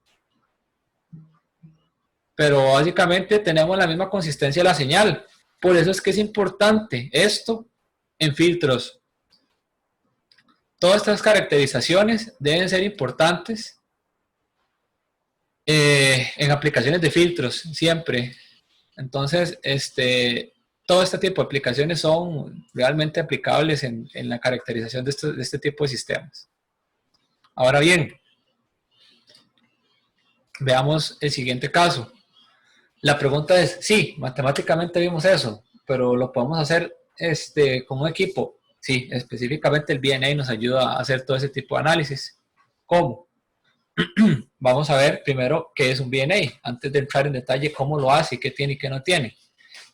pero básicamente tenemos la misma consistencia de la señal. Por eso es que es importante esto en filtros. Todas estas caracterizaciones deben ser importantes en aplicaciones de filtros, siempre. Entonces, todo este tipo de aplicaciones son realmente aplicables en la caracterización de este tipo de sistemas. Ahora bien, veamos el siguiente caso. La pregunta es, sí, matemáticamente vimos eso, pero lo podemos hacer con un equipo. Sí, específicamente el VNA nos ayuda a hacer todo ese tipo de análisis. ¿Cómo? Vamos a ver primero qué es un VNA, antes de entrar en detalle cómo lo hace y qué tiene y qué no tiene.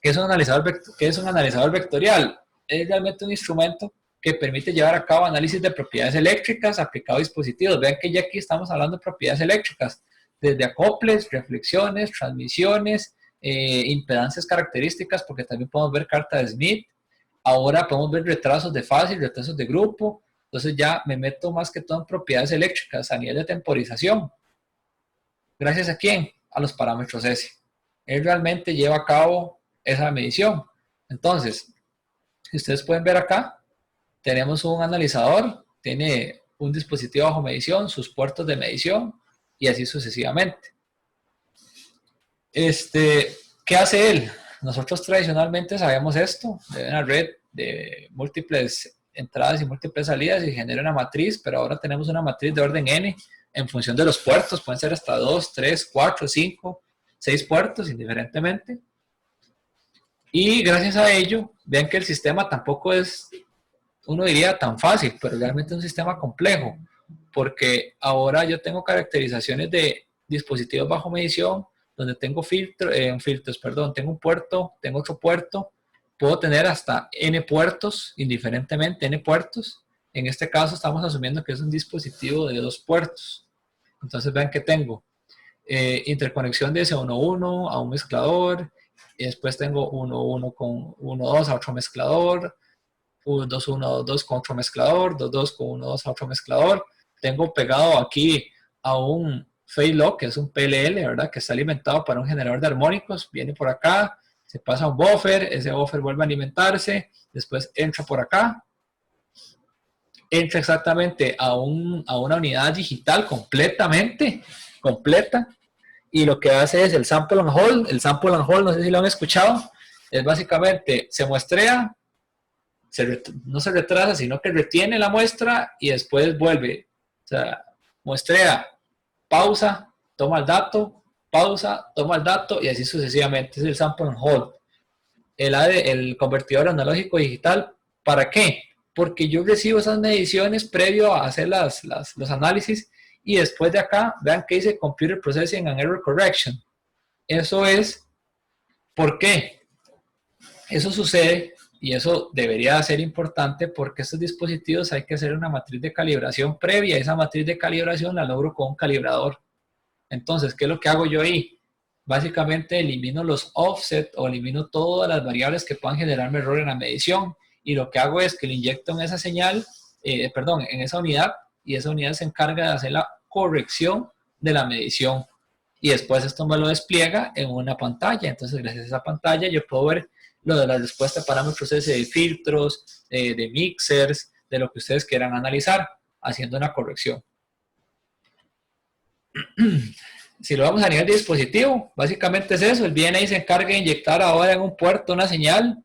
¿Qué es un analizador vectorial? Es realmente un instrumento que permite llevar a cabo análisis de propiedades eléctricas aplicado a dispositivos. Vean que ya aquí estamos hablando de propiedades eléctricas, desde acoples, reflexiones, transmisiones, impedancias características, porque también podemos ver carta de Smith. Ahora podemos ver retrasos de fase y retrasos de grupo. Entonces ya me meto más que todo en propiedades eléctricas a nivel de temporización. ¿Gracias a quién? A los parámetros S. Él realmente lleva a cabo esa medición. Entonces, si ustedes pueden ver acá, tenemos un analizador, tiene un dispositivo bajo medición, sus puertos de medición, y así sucesivamente. ¿Qué hace él? Nosotros tradicionalmente sabemos esto, de una red de múltiples entradas y múltiples salidas y genera una matriz, pero ahora tenemos una matriz de orden n en función de los puertos, pueden ser hasta 2, 3, 4, 5, 6 puertos indiferentemente. Y gracias a ello, vean que el sistema tampoco es, uno diría, tan fácil, pero realmente es un sistema complejo, porque ahora yo tengo caracterizaciones de dispositivos bajo medición, donde tengo tengo un puerto, tengo otro puerto, puedo tener hasta n puertos, indiferentemente n puertos. En este caso estamos asumiendo que es un dispositivo de 2 puertos. Entonces vean que tengo interconexión de S11 a un mezclador, y después tengo 1.1 con 1.2 a otro mezclador, 2.1.2 con otro mezclador, 2.2 con 1.2 a otro mezclador. Tengo pegado aquí a un phase lock, que es un PLL, ¿verdad? Que está alimentado para un generador de armónicos, viene por acá, se pasa a un buffer, ese buffer vuelve a alimentarse, después entra por acá, entra exactamente a una unidad digital completamente, completa, y lo que hace es el sample and hold. El sample and hold, no sé si lo han escuchado, es básicamente, se muestrea, no se retrasa, sino que retiene la muestra y después vuelve. O sea, muestrea, pausa, toma el dato, pausa, toma el dato y así sucesivamente. Es el sample and hold. El convertidor analógico digital, ¿para qué? Porque yo recibo esas mediciones previo a hacer los análisis y después de acá, vean que dice Computer Processing and Error Correction. Eso es, ¿por qué? Eso sucede, y eso debería ser importante, porque estos dispositivos hay que hacer una matriz de calibración previa. Esa matriz de calibración la logro con un calibrador. Entonces, ¿qué es lo que hago yo ahí? Básicamente elimino los offset o elimino todas las variables que puedan generarme error en la medición, y lo que hago es que le inyecto en esa señal, en esa unidad, y esa unidad se encarga de hacer la corrección de la medición, y después esto me lo despliega en una pantalla. Entonces gracias a esa pantalla yo puedo ver lo de la respuesta de parámetros S, de filtros, de mixers, de lo que ustedes quieran analizar, haciendo una corrección. Si lo vamos a nivel de dispositivo, básicamente es eso. El VNA se encarga de inyectar ahora en un puerto una señal,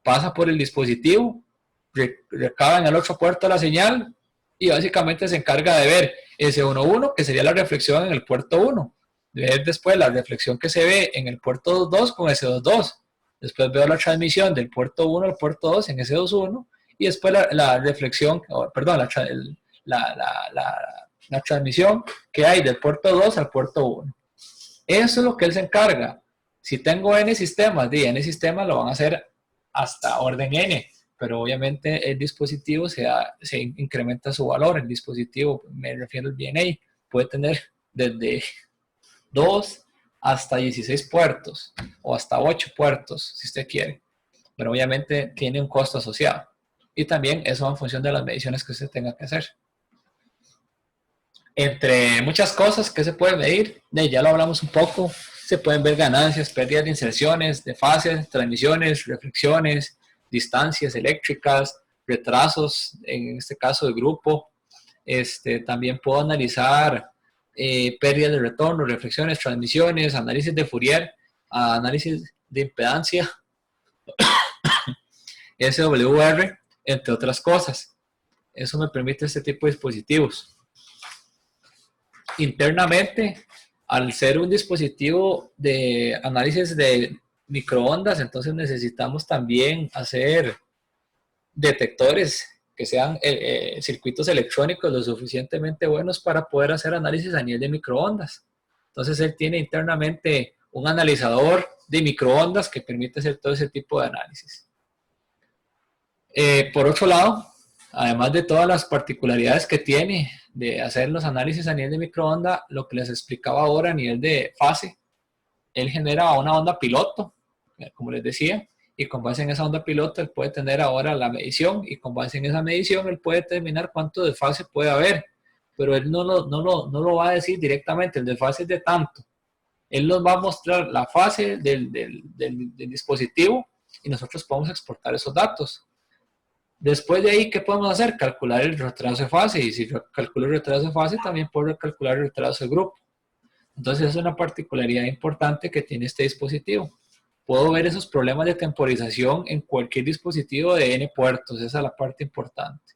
pasa por el dispositivo, recaba en el otro puerto la señal, y básicamente se encarga de ver S11, que sería la reflexión en el puerto 1, de ver después la reflexión que se ve en el puerto 2 con S22, después veo la transmisión del puerto 1 al puerto 2 en S21, y después la reflexión, perdón, la transmisión que hay del puerto 2 al puerto 1. Eso es lo que él se encarga. Si tengo N sistemas, N sistemas lo van a hacer hasta orden N, pero obviamente el dispositivo se incrementa su valor. El dispositivo, me refiero al VNA, puede tener desde 2 hasta 16 puertos o hasta 8 puertos, si usted quiere. Pero obviamente tiene un costo asociado. Y también eso en función de las mediciones que usted tenga que hacer. Entre muchas cosas que se pueden medir, ya lo hablamos un poco, se pueden ver ganancias, pérdidas de inserciones, de fases, transmisiones, reflexiones, distancias eléctricas, retrasos, en este caso de grupo. También puedo analizar pérdidas de retorno, reflexiones, transmisiones, análisis de Fourier, análisis de impedancia, SWR, entre otras cosas. Eso me permite este tipo de dispositivos. Internamente, al ser un dispositivo de análisis de microondas, entonces necesitamos también hacer detectores que sean circuitos electrónicos lo suficientemente buenos para poder hacer análisis a nivel de microondas. Entonces él tiene internamente un analizador de microondas que permite hacer todo ese tipo de análisis. Por otro lado, además de todas las particularidades que tiene de hacer los análisis a nivel de microondas, lo que les explicaba ahora a nivel de fase, él genera una onda piloto, como les decía, y con base en esa onda piloto él puede tener ahora la medición, y con base en esa medición él puede determinar cuánto desfase puede haber, pero él no lo va a decir directamente, el desfase es de tanto. Él nos va a mostrar la fase del dispositivo y nosotros podemos exportar esos datos. Después de ahí, ¿qué podemos hacer? Calcular el retraso de fase, y si calculo el retraso de fase, también puedo calcular el retraso de grupo. Entonces es una particularidad importante que tiene este dispositivo. Puedo ver esos problemas de temporización en cualquier dispositivo de N puertos, esa es la parte importante.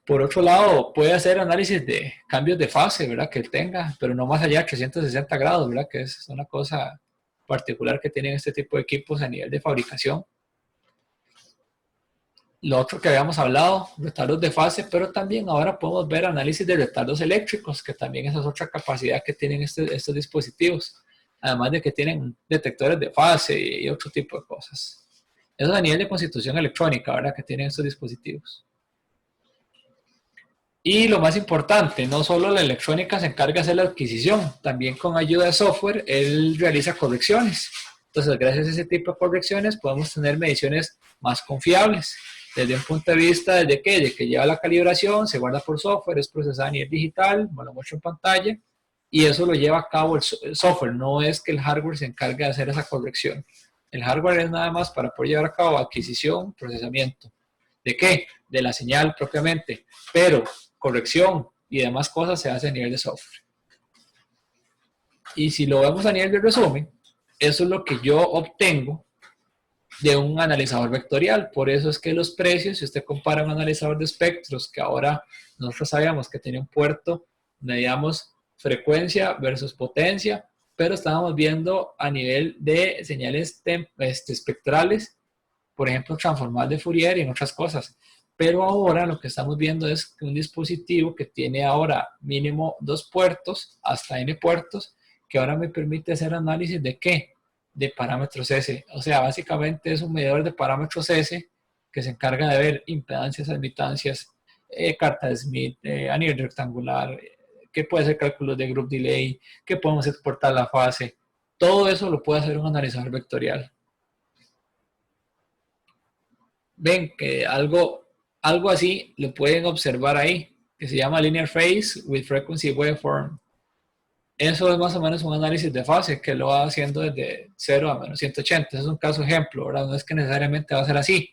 Por otro lado, puede hacer análisis de cambios de fase, ¿verdad? Que él tenga, pero no más allá de 360 grados, ¿verdad? Que es una cosa particular que tienen este tipo de equipos a nivel de fabricación. Lo otro que habíamos hablado, retardos de fase, pero también ahora podemos ver análisis de retardos eléctricos, que también esa es otra capacidad que tienen estos dispositivos, además de que tienen detectores de fase y otro tipo de cosas. Eso es a nivel de constitución electrónica, ¿verdad? Que tienen estos dispositivos. Y lo más importante, no solo la electrónica se encarga de hacer la adquisición, también con ayuda de software, él realiza correcciones. Entonces, gracias a ese tipo de correcciones, podemos tener mediciones más confiables. Desde un punto de vista, ¿de qué? De que lleva la calibración, se guarda por software, es procesada a nivel digital, me lo muestro en pantalla, y eso lo lleva a cabo el software, no es que el hardware se encargue de hacer esa corrección. El hardware es nada más para poder llevar a cabo adquisición, procesamiento. ¿De qué? De la señal propiamente, pero corrección y demás cosas se hace a nivel de software. Y si lo vemos a nivel de resumen, eso es lo que yo obtengo de un analizador vectorial. Por eso es que los precios, si usted compara un analizador de espectros, que ahora nosotros sabíamos que tenía un puerto, medíamos frecuencia versus potencia, pero estábamos viendo a nivel de señales espectrales, por ejemplo, transformar de Fourier y en otras cosas. Pero ahora lo que estamos viendo es un dispositivo que tiene ahora mínimo 2 puertos, hasta N puertos, que ahora me permite hacer análisis de ¿qué? De parámetros S. O sea, básicamente es un medidor de parámetros S que se encarga de ver impedancias, admitancias, carta de Smith, a nivel rectangular, que puede hacer cálculos de group delay, que podemos exportar la fase. Todo eso lo puede hacer un analizador vectorial. Ven que algo así lo pueden observar ahí, que se llama Linear Phase with Frequency Waveform. Eso es más o menos un análisis de fase que lo va haciendo desde 0 a menos 180. Ese es un caso ejemplo, ¿verdad? No es que necesariamente va a ser así.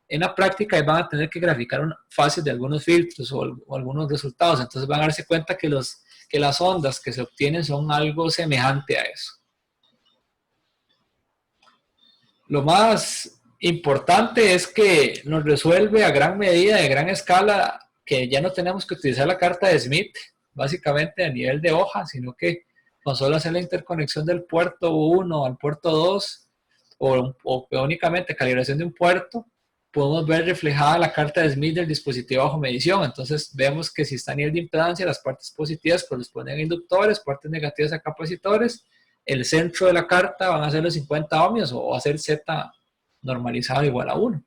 En la práctica van a tener que graficar fases de algunos filtros o algunos resultados. Entonces van a darse cuenta que las ondas que se obtienen son algo semejante a eso. Lo más importante es que nos resuelve a gran medida, a gran escala, que ya no tenemos que utilizar la carta de Smith, básicamente a nivel de hoja, sino que con solo hacer la interconexión del puerto 1 al puerto 2 o únicamente calibración de un puerto, podemos ver reflejada la carta de Smith del dispositivo bajo medición. Entonces vemos que si está a nivel de impedancia, las partes positivas corresponden a inductores, partes negativas a capacitores. El centro de la carta van a ser los 50 ohmios o va a ser Z normalizado igual a 1.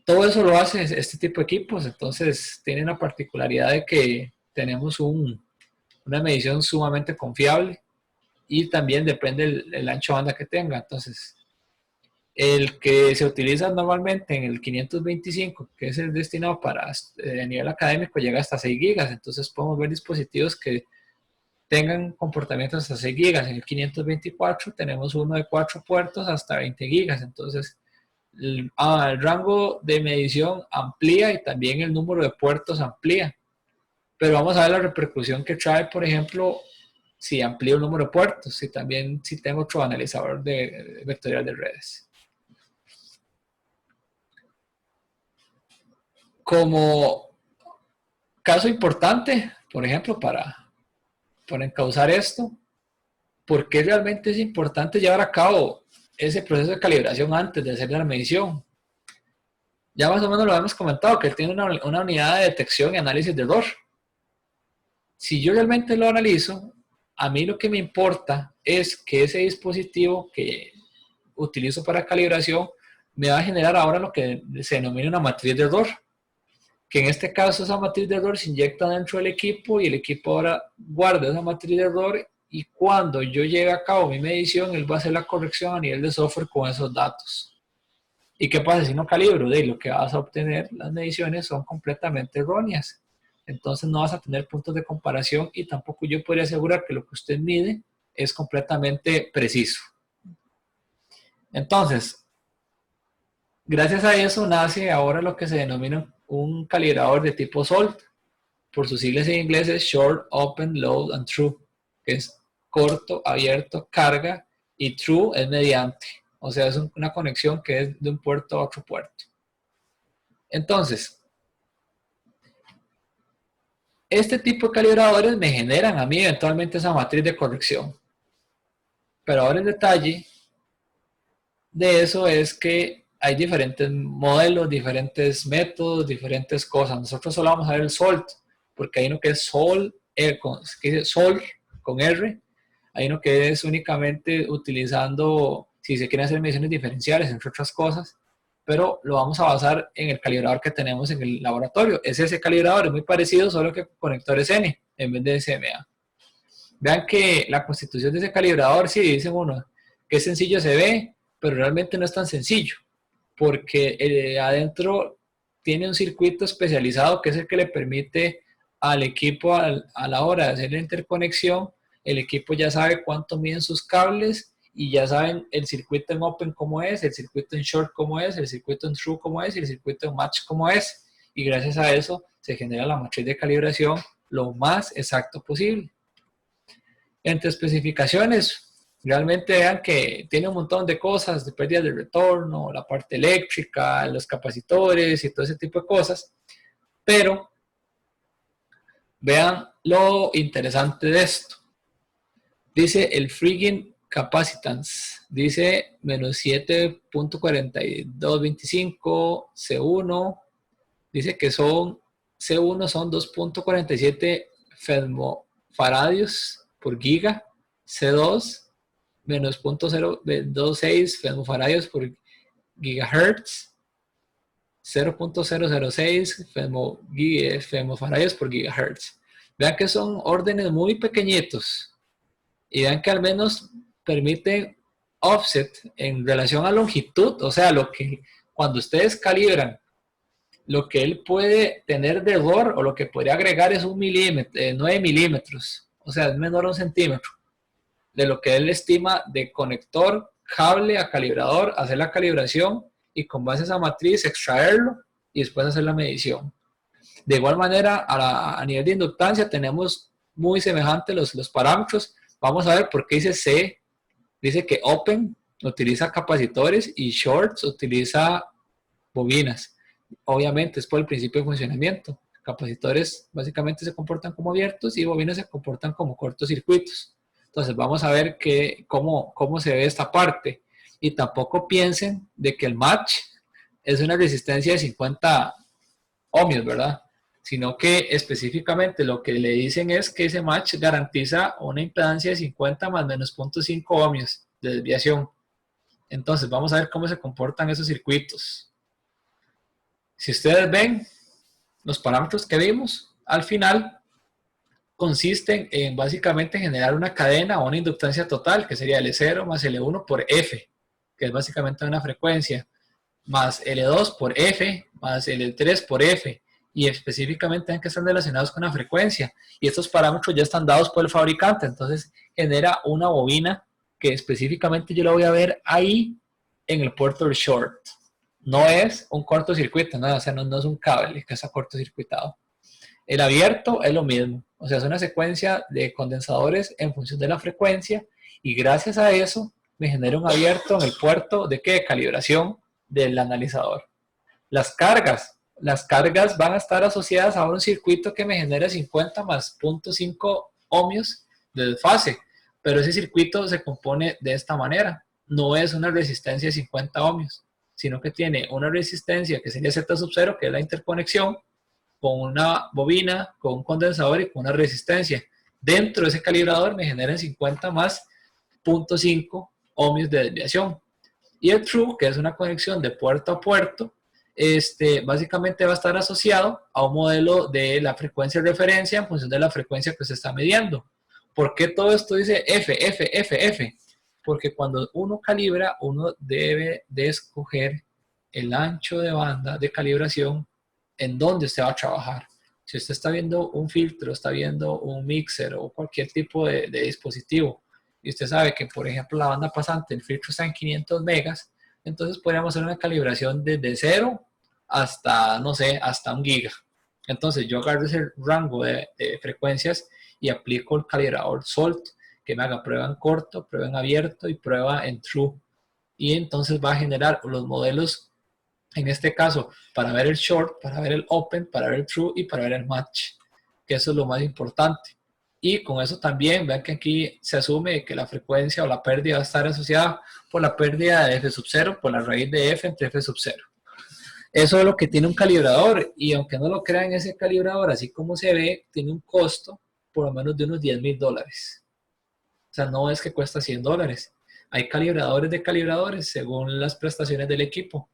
Todo eso lo hace este tipo de equipos. Entonces tiene la particularidad de que tenemos una medición sumamente confiable y también depende el ancho de banda que tenga. Entonces, el que se utiliza normalmente en el 525, que es el destinado para nivel académico, llega hasta 6 gigas. Entonces podemos ver dispositivos que tengan comportamientos hasta 6 gigas. En el 524 tenemos uno de 4 puertos hasta 20 gigas. Entonces el rango de medición amplía y también el número de puertos amplía. Pero vamos a ver la repercusión que trae, por ejemplo, si amplío el número de puertos, si tengo otro analizador vectorial de redes. Como caso importante, por ejemplo, para encauzar esto, ¿por qué realmente es importante llevar a cabo ese proceso de calibración antes de hacer la medición? Ya más o menos lo hemos comentado, que él tiene una unidad de detección y análisis de error. Si yo realmente lo analizo, a mí lo que me importa es que ese dispositivo que utilizo para calibración me va a generar ahora lo que se denomina una matriz de error, que en este caso esa matriz de error se inyecta dentro del equipo y el equipo ahora guarda esa matriz de error y cuando yo lleve a cabo mi medición, él va a hacer la corrección a nivel de software con esos datos. ¿Y qué pasa si no calibro? Lo que vas a obtener, las mediciones son completamente erróneas. Entonces no vas a tener puntos de comparación y tampoco yo podría asegurar que lo que usted mide es completamente preciso. Entonces, gracias a eso nace ahora lo que se denomina un calibrador de tipo SOLT, por sus siglas en inglés es Short, Open, Load and True, que es corto, abierto, carga, y True es mediante, o sea, es una conexión que es de un puerto a otro puerto. Entonces, este tipo de calibradores me generan a mí eventualmente esa matriz de corrección. Pero ahora el detalle de eso es que hay diferentes modelos, diferentes métodos, diferentes cosas. Nosotros solo vamos a ver el SOLT, porque hay uno que es SOL, que dice SOL con R. Hay uno que es únicamente utilizando, si se quieren hacer mediciones diferenciales, entre otras cosas. Pero lo vamos a basar en el calibrador que tenemos en el laboratorio. Ese calibrador es muy parecido, solo que con conectores N en vez de SMA. Vean que la constitución de ese calibrador, sí, dice uno, que sencillo se ve, pero realmente no es tan sencillo, porque adentro tiene un circuito especializado que es el que le permite al equipo a la hora de hacer la interconexión, el equipo ya sabe cuánto miden sus cables y ya saben el circuito en open cómo es, el circuito en short cómo es, el circuito en true cómo es y el circuito en match cómo es. Y gracias a eso se genera la matriz de calibración lo más exacto posible. Entre especificaciones, realmente vean que tiene un montón de cosas, de pérdida de retorno, la parte eléctrica, los capacitores y todo ese tipo de cosas. Pero vean lo interesante de esto. Dice el frigging capacitance, dice menos 7.4225 C1, dice que son C1 son 2.47 femtofaradios por giga, C2 menos 0.026 femtofaradios por gigahertz, 0.006 femtofaradios por gigahertz. Vean que son órdenes muy pequeñitos y vean que al menos permiten offset en relación a longitud, o sea, lo que cuando ustedes calibran lo que él puede tener de error o lo que podría agregar es 9 milímetros, o sea, es menor a 1 centímetro de lo que él estima de conector, cable a calibrador, hacer la calibración y con base a esa matriz extraerlo y después hacer la medición. De igual manera, a nivel de inductancia tenemos muy semejantes los parámetros. Vamos a ver por qué dice C, dice que Open utiliza capacitores y Shorts utiliza bobinas. Obviamente es por el principio de funcionamiento. Capacitores básicamente se comportan como abiertos y bobinas se comportan como cortocircuitos. Entonces vamos a ver cómo se ve esta parte. Y tampoco piensen de que el match es una resistencia de 50 ohmios, ¿verdad? Sino que específicamente lo que le dicen es que ese match garantiza una impedancia de 50 más menos 0.5 ohmios de desviación. Entonces vamos a ver cómo se comportan esos circuitos. Si ustedes ven, los parámetros que vimos al final consisten en básicamente generar una cadena o una inductancia total, que sería L0 más L1 por F, que es básicamente una frecuencia, más L2 por F, más L3 por F, y específicamente tienen que estar relacionados con la frecuencia, y estos parámetros ya están dados por el fabricante, entonces genera una bobina que específicamente yo la voy a ver ahí en el puerto del short. No es un cortocircuito, ¿no? O sea, no es un cable que está cortocircuitado. El abierto es lo mismo, o sea, es una secuencia de condensadores en función de la frecuencia, y gracias a eso me genera un abierto en el puerto de ¿qué? De calibración del analizador. Las cargas van a estar asociadas a un circuito que me genera 50 más 0.5 ohmios de desfase, pero ese circuito se compone de esta manera, no es una resistencia de 50 ohmios, sino que tiene una resistencia que sería Z sub 0, que es la interconexión, con una bobina, con un condensador y con una resistencia. Dentro de ese calibrador me generan 50 más 0.5 ohmios de desviación. Y el true, que es una conexión de puerto a puerto, básicamente va a estar asociado a un modelo de la frecuencia de referencia en función de la frecuencia que se está midiendo. ¿Por qué todo esto dice F, F, F, F? Porque cuando uno calibra, uno debe de escoger el ancho de banda de calibración en donde usted va a trabajar. Si usted está viendo un filtro, está viendo un mixer o cualquier tipo de dispositivo, y usted sabe que, por ejemplo, la banda pasante, el filtro está en 500 megas, entonces podríamos hacer una calibración desde 0 hasta, no sé, hasta 1 giga. Entonces yo agarro ese rango de frecuencias y aplico el calibrador SOLT, que me haga prueba en corto, prueba en abierto y prueba en true. Y entonces va a generar los modelos, en este caso, para ver el short, para ver el open, para ver el true y para ver el match, que eso es lo más importante. Y con eso también, vean que aquí se asume que la frecuencia o la pérdida va a estar asociada por la pérdida de F sub 0, por la raíz de F entre F sub 0. Eso es lo que tiene un calibrador, y aunque no lo crean, ese calibrador, así como se ve, tiene un costo por lo menos de unos $10,000. O sea, no es que cuesta $100. Hay calibradores de calibradores según las prestaciones del equipo.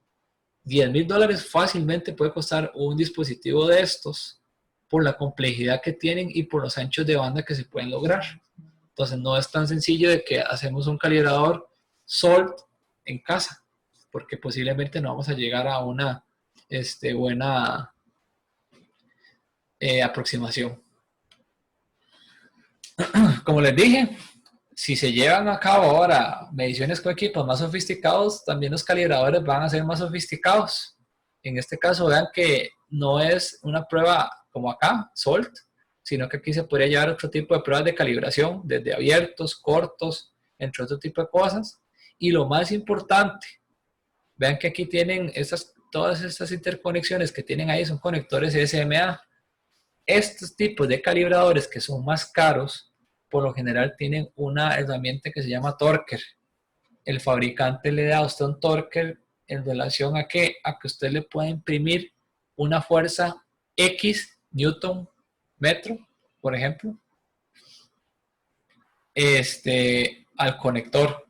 $10,000 fácilmente puede costar un dispositivo de estos por la complejidad que tienen y por los anchos de banda que se pueden lograr. Entonces no es tan sencillo de que hacemos un calibrador SOLT en casa, porque posiblemente no vamos a llegar a una buena aproximación. Como les dije, si se llevan a cabo ahora mediciones con equipos más sofisticados, también los calibradores van a ser más sofisticados. En este caso, vean que no es una prueba como acá, SOLT, sino que aquí se podría llevar otro tipo de pruebas de calibración, desde abiertos, cortos, entre otro tipo de cosas. Y lo más importante, vean que aquí tienen todas estas interconexiones que tienen ahí, son conectores SMA. Estos tipos de calibradores que son más caros, por lo general tienen una herramienta que se llama torquer. El fabricante le da a usted un torquer en relación a que usted le pueda imprimir una fuerza X Newton metro, por ejemplo, al conector.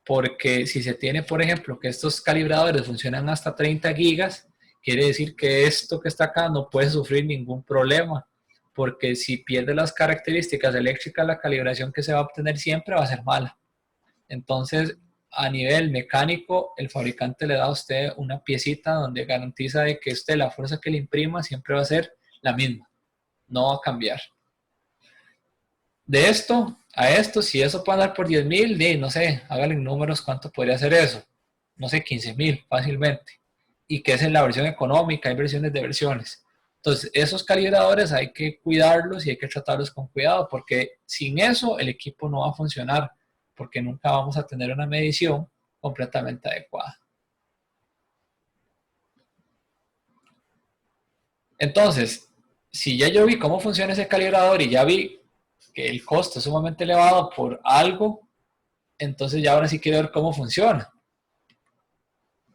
Porque si se tiene, por ejemplo, que estos calibradores funcionan hasta 30 gigas, quiere decir que esto que está acá no puede sufrir ningún problema, porque si pierde las características eléctricas, la calibración que se va a obtener siempre va a ser mala. Entonces, a nivel mecánico, el fabricante le da a usted una piecita donde garantiza de que usted la fuerza que le imprima siempre va a ser la misma, no va a cambiar. De esto a esto, si eso puede andar por 10,000, no sé, háganle números cuánto podría ser eso. No sé, 15,000 fácilmente. Y que es en la versión económica, hay versiones de versiones. Entonces, esos calibradores hay que cuidarlos y hay que tratarlos con cuidado, porque sin eso el equipo no va a funcionar, porque nunca vamos a tener una medición completamente adecuada. Entonces, si ya yo vi cómo funciona ese calibrador y ya vi que el costo es sumamente elevado por algo, entonces ya ahora sí quiero ver cómo funciona.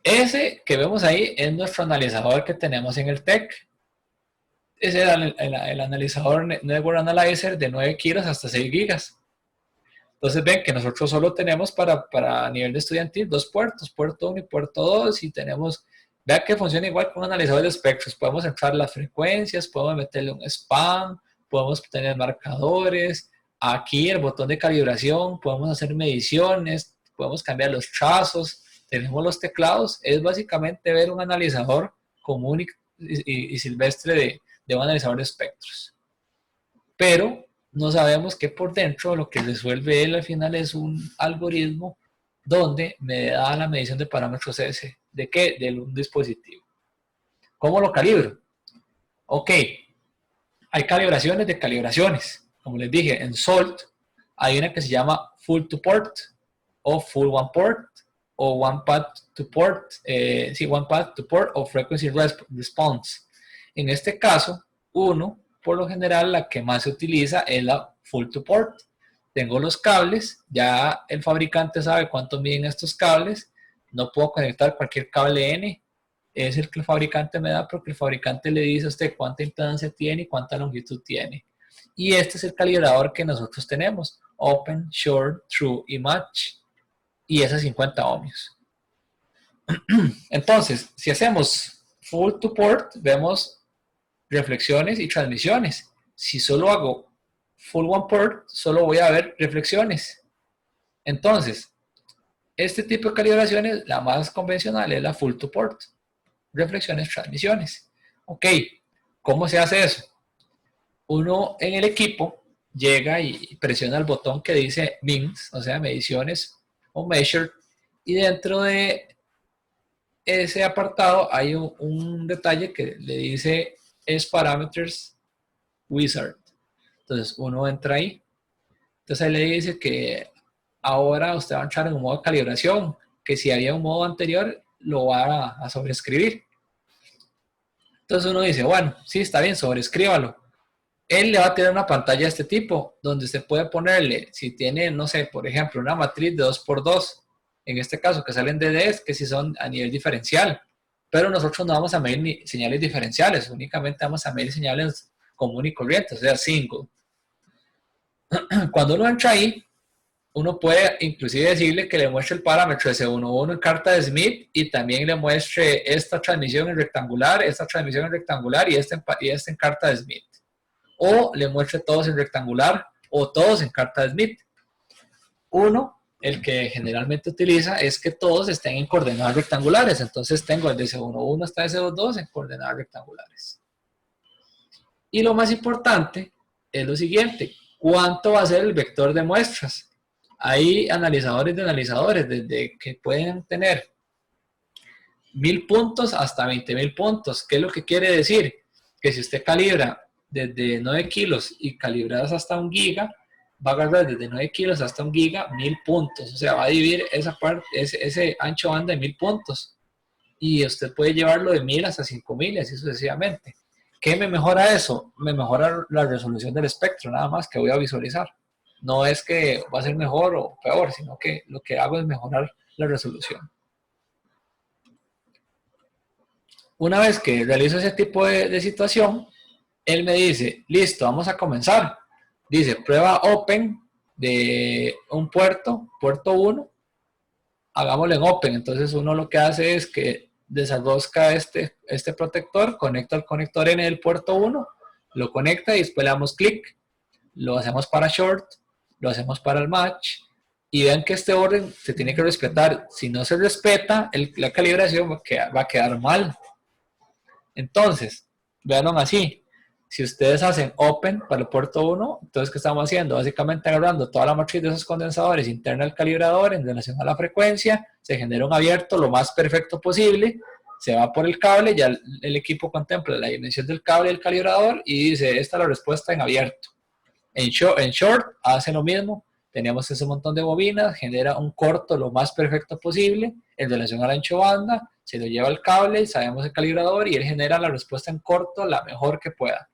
Ese que vemos ahí es nuestro analizador que tenemos en el TEC. Ese es el analizador Network Analyzer de 9 kilos hasta 6 gigas. Entonces ven que nosotros solo tenemos para nivel de estudiantil 2 puertos, puerto 1 y puerto 2, y tenemos, vean que funciona igual con un analizador de espectros. Podemos entrar las frecuencias, podemos meterle un span, podemos tener marcadores, aquí el botón de calibración, podemos hacer mediciones, podemos cambiar los trazos, tenemos los teclados. Es básicamente ver un analizador común y silvestre de un analizador de espectros. Pero no sabemos que por dentro lo que resuelve él al final es un algoritmo donde me da la medición de parámetros S. ¿De qué? De un dispositivo. ¿Cómo lo calibro? Ok, hay calibraciones de calibraciones. Como les dije, en SALT hay una que se llama Full to Port o Full One Port o One Path to Port, One Path to Port o Frequency Response. En este caso, por lo general, la que más se utiliza es la Full to Port. Tengo los cables, ya el fabricante sabe cuánto miden estos cables. No puedo conectar cualquier cable N, es el que el fabricante me da, porque el fabricante le dice a usted cuánta impedancia tiene y cuánta longitud tiene. Y este es el calibrador que nosotros tenemos: Open, Short, True y Match. Y es a 50 ohmios. Entonces, si hacemos Full to Port, vemos reflexiones y transmisiones. Si solo hago Full One Port, solo voy a ver reflexiones. Entonces, este tipo de calibraciones, la más convencional es la Full to Port. Reflexiones, transmisiones. Ok, ¿cómo se hace eso? Uno en el equipo llega y presiona el botón que dice MINS, o sea, mediciones o measured, y dentro de ese apartado hay un detalle que le dice es Parameters Wizard. Entonces uno entra ahí. Entonces ahí le dice que ahora usted va a entrar en un modo de calibración, que si había un modo anterior lo va a sobreescribir. Entonces uno dice, bueno, sí, está bien, sobreescríbalo. Él le va a tener una pantalla de este tipo, donde usted puede ponerle, si tiene, no sé, por ejemplo, una matriz de 2x2, en este caso, que salen DDs, que sí son a nivel diferencial. Pero nosotros no vamos a medir señales diferenciales, únicamente vamos a medir señales común y corriente, o sea, single. Cuando uno entra ahí, uno puede inclusive decirle que le muestre el parámetro S11 en carta de Smith y también le muestre esta transmisión en rectangular, esta transmisión en rectangular y esta en carta de Smith. O le muestre todos en rectangular o todos en carta de Smith. El que generalmente utiliza es que todos estén en coordenadas rectangulares. Entonces tengo el de S11 hasta S22 en coordenadas rectangulares. Y lo más importante es lo siguiente: ¿cuánto va a ser el vector de muestras? Hay analizadores de analizadores, desde que pueden tener 1000 puntos hasta 20.000 puntos. ¿Qué es lo que quiere decir? Que si usted calibra desde 9 kilos y calibradas hasta 1 giga, va a agarrar desde 9 kilos hasta 1 giga 1000 puntos. O sea, va a dividir esa parte, ese ancho banda de 1000 puntos. Y usted puede llevarlo de 1000 hasta 5000 y así sucesivamente. ¿Qué me mejora eso? Me mejora la resolución del espectro, nada más, que voy a visualizar. No es que va a ser mejor o peor, sino que lo que hago es mejorar la resolución. Una vez que realizo ese tipo de situación, él me dice, listo, vamos a comenzar. Dice, prueba Open de un puerto 1, hagámoslo en Open. Entonces uno lo que hace es que desarrosca este protector, conecta el conector N del puerto 1, lo conecta y después le damos clic. Lo hacemos para Short, lo hacemos para el Match, y vean que este orden se tiene que respetar. Si no se respeta, la calibración va a quedar mal. Entonces, veanlo así. Si ustedes hacen Open para el puerto 1, entonces ¿qué estamos haciendo? Básicamente agarrando toda la matriz de esos condensadores interna al calibrador en relación a la frecuencia, se genera un abierto lo más perfecto posible, se va por el cable, ya el equipo contempla la dimensión del cable del calibrador y dice, esta es la respuesta en abierto. En Short hace lo mismo, tenemos ese montón de bobinas, genera un corto lo más perfecto posible en relación al ancho banda, se lo lleva al cable, sabemos el calibrador y él genera la respuesta en corto la mejor que pueda.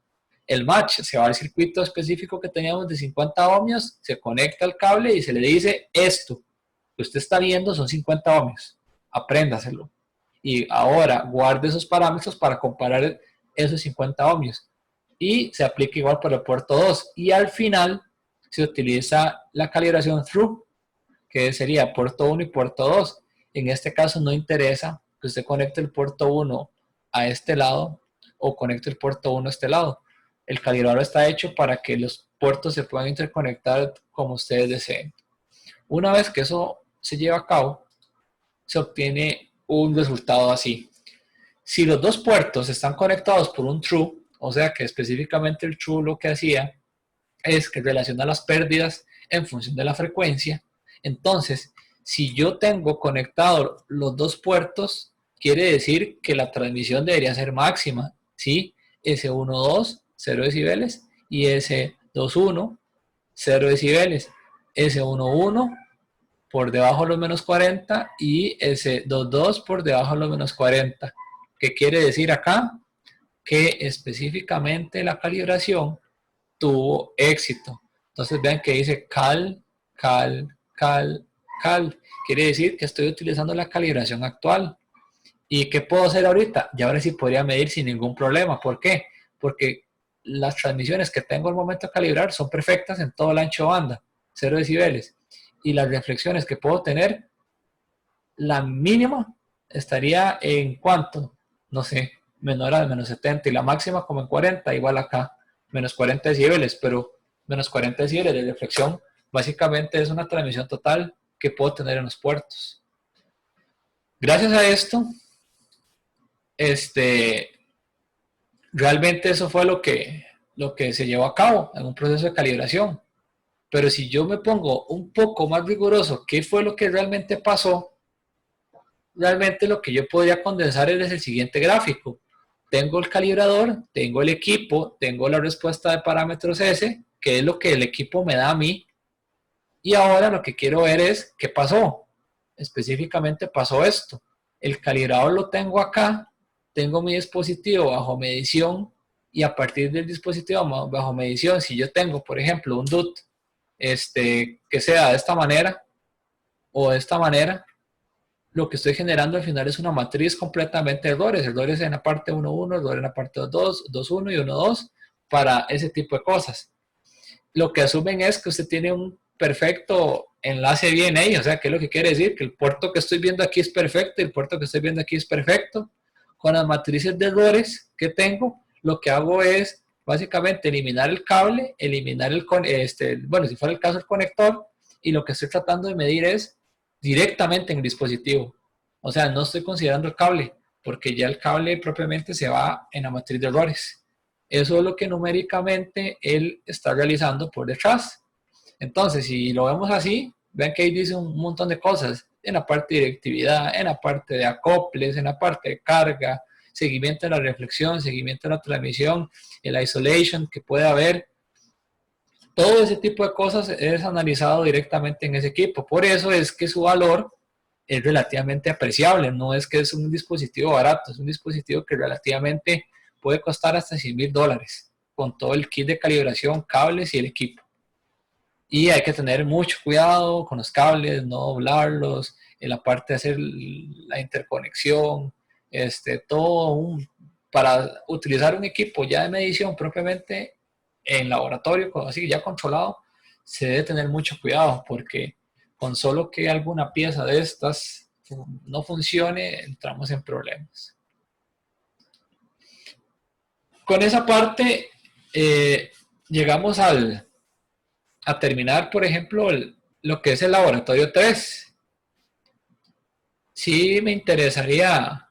El Match se va al circuito específico que teníamos de 50 ohmios, se conecta al cable y se le dice, esto que usted está viendo son 50 ohmios, apréndaselo. y ahora guarde esos parámetros para comparar esos 50 ohmios. Y se aplica igual para el puerto 2. Y al final se utiliza la calibración through, que sería puerto 1 y puerto 2. En este caso no interesa que usted conecte el puerto 1 a este lado o conecte el puerto 1 a este lado. El calibrador está hecho para que los puertos se puedan interconectar como ustedes deseen. Una vez que eso se lleva a cabo, se obtiene un resultado así. Si los dos puertos están conectados por un true, o sea que específicamente el true lo que hacía es que relaciona las pérdidas en función de la frecuencia. Entonces, si yo tengo conectados los dos puertos, quiere decir que la transmisión debería ser máxima, ¿sí? S12, 0 decibeles, y S21, 0 decibeles. S11 por debajo de los menos 40 y S22 por debajo de los menos 40. ¿Qué quiere decir acá? Que específicamente la calibración tuvo éxito. Entonces vean que dice cal. Quiere decir que estoy utilizando la calibración actual. ¿Y qué puedo hacer ahorita? Ya ahora sí podría medir sin ningún problema. ¿Por qué? Porque las transmisiones que tengo al momento de calibrar son perfectas en todo el ancho de banda, 0 decibeles. Y las reflexiones que puedo tener, la mínima estaría en ¿cuánto? No sé, menor a menos 70, y la máxima como en 40, igual acá, menos 40 decibeles, pero menos 40 decibeles de reflexión básicamente es una transmisión total que puedo tener en los puertos. Gracias a esto, realmente eso fue lo que se llevó a cabo en un proceso de calibración. Pero si yo me pongo un poco más riguroso, ¿qué fue lo que realmente pasó? Realmente lo que yo podría condensar es el siguiente gráfico. Tengo el calibrador, tengo el equipo, tengo la respuesta de parámetros S, que es lo que el equipo me da a mí. Y ahora lo que quiero ver es qué pasó. Específicamente pasó esto. El calibrador lo tengo acá, tengo mi dispositivo bajo medición, y a partir del dispositivo bajo medición, si yo tengo, por ejemplo, un DUT que sea de esta manera o de esta manera, lo que estoy generando al final es una matriz completamente de errores en la parte 1.1, errores en la parte 2.2, 2.1 y 1.2 para ese tipo de cosas. Lo que asumen es que usted tiene un perfecto enlace VNA, o sea, ¿qué es lo que quiere decir? Que el puerto que estoy viendo aquí es perfecto y el puerto que estoy viendo aquí es perfecto. Con las matrices de errores que tengo, lo que hago es básicamente eliminar el cable, eliminar bueno, si fuera el caso el conector, y lo que estoy tratando de medir es directamente en el dispositivo. O sea, no estoy considerando el cable, porque ya el cable propiamente se va en la matriz de errores. Eso es lo que numéricamente él está realizando por detrás. Entonces, si lo vemos así, ven que ahí dice un montón de cosas, en la parte de directividad, en la parte de acoples, en la parte de carga, seguimiento de la reflexión, seguimiento de la transmisión, el isolation que puede haber. Todo ese tipo de cosas es analizado directamente en ese equipo. Por eso es que su valor es relativamente apreciable. No es que es un dispositivo barato, es un dispositivo que relativamente puede costar hasta $100,000 con todo el kit de calibración, cables y el equipo. Y hay que tener mucho cuidado con los cables, no doblarlos, en la parte de hacer la interconexión, para utilizar un equipo ya de medición propiamente en laboratorio, así ya controlado, se debe tener mucho cuidado, porque con solo que alguna pieza de estas no funcione, entramos en problemas. Con esa parte llegamos a terminar, por ejemplo, lo que es el laboratorio 3. Sí me interesaría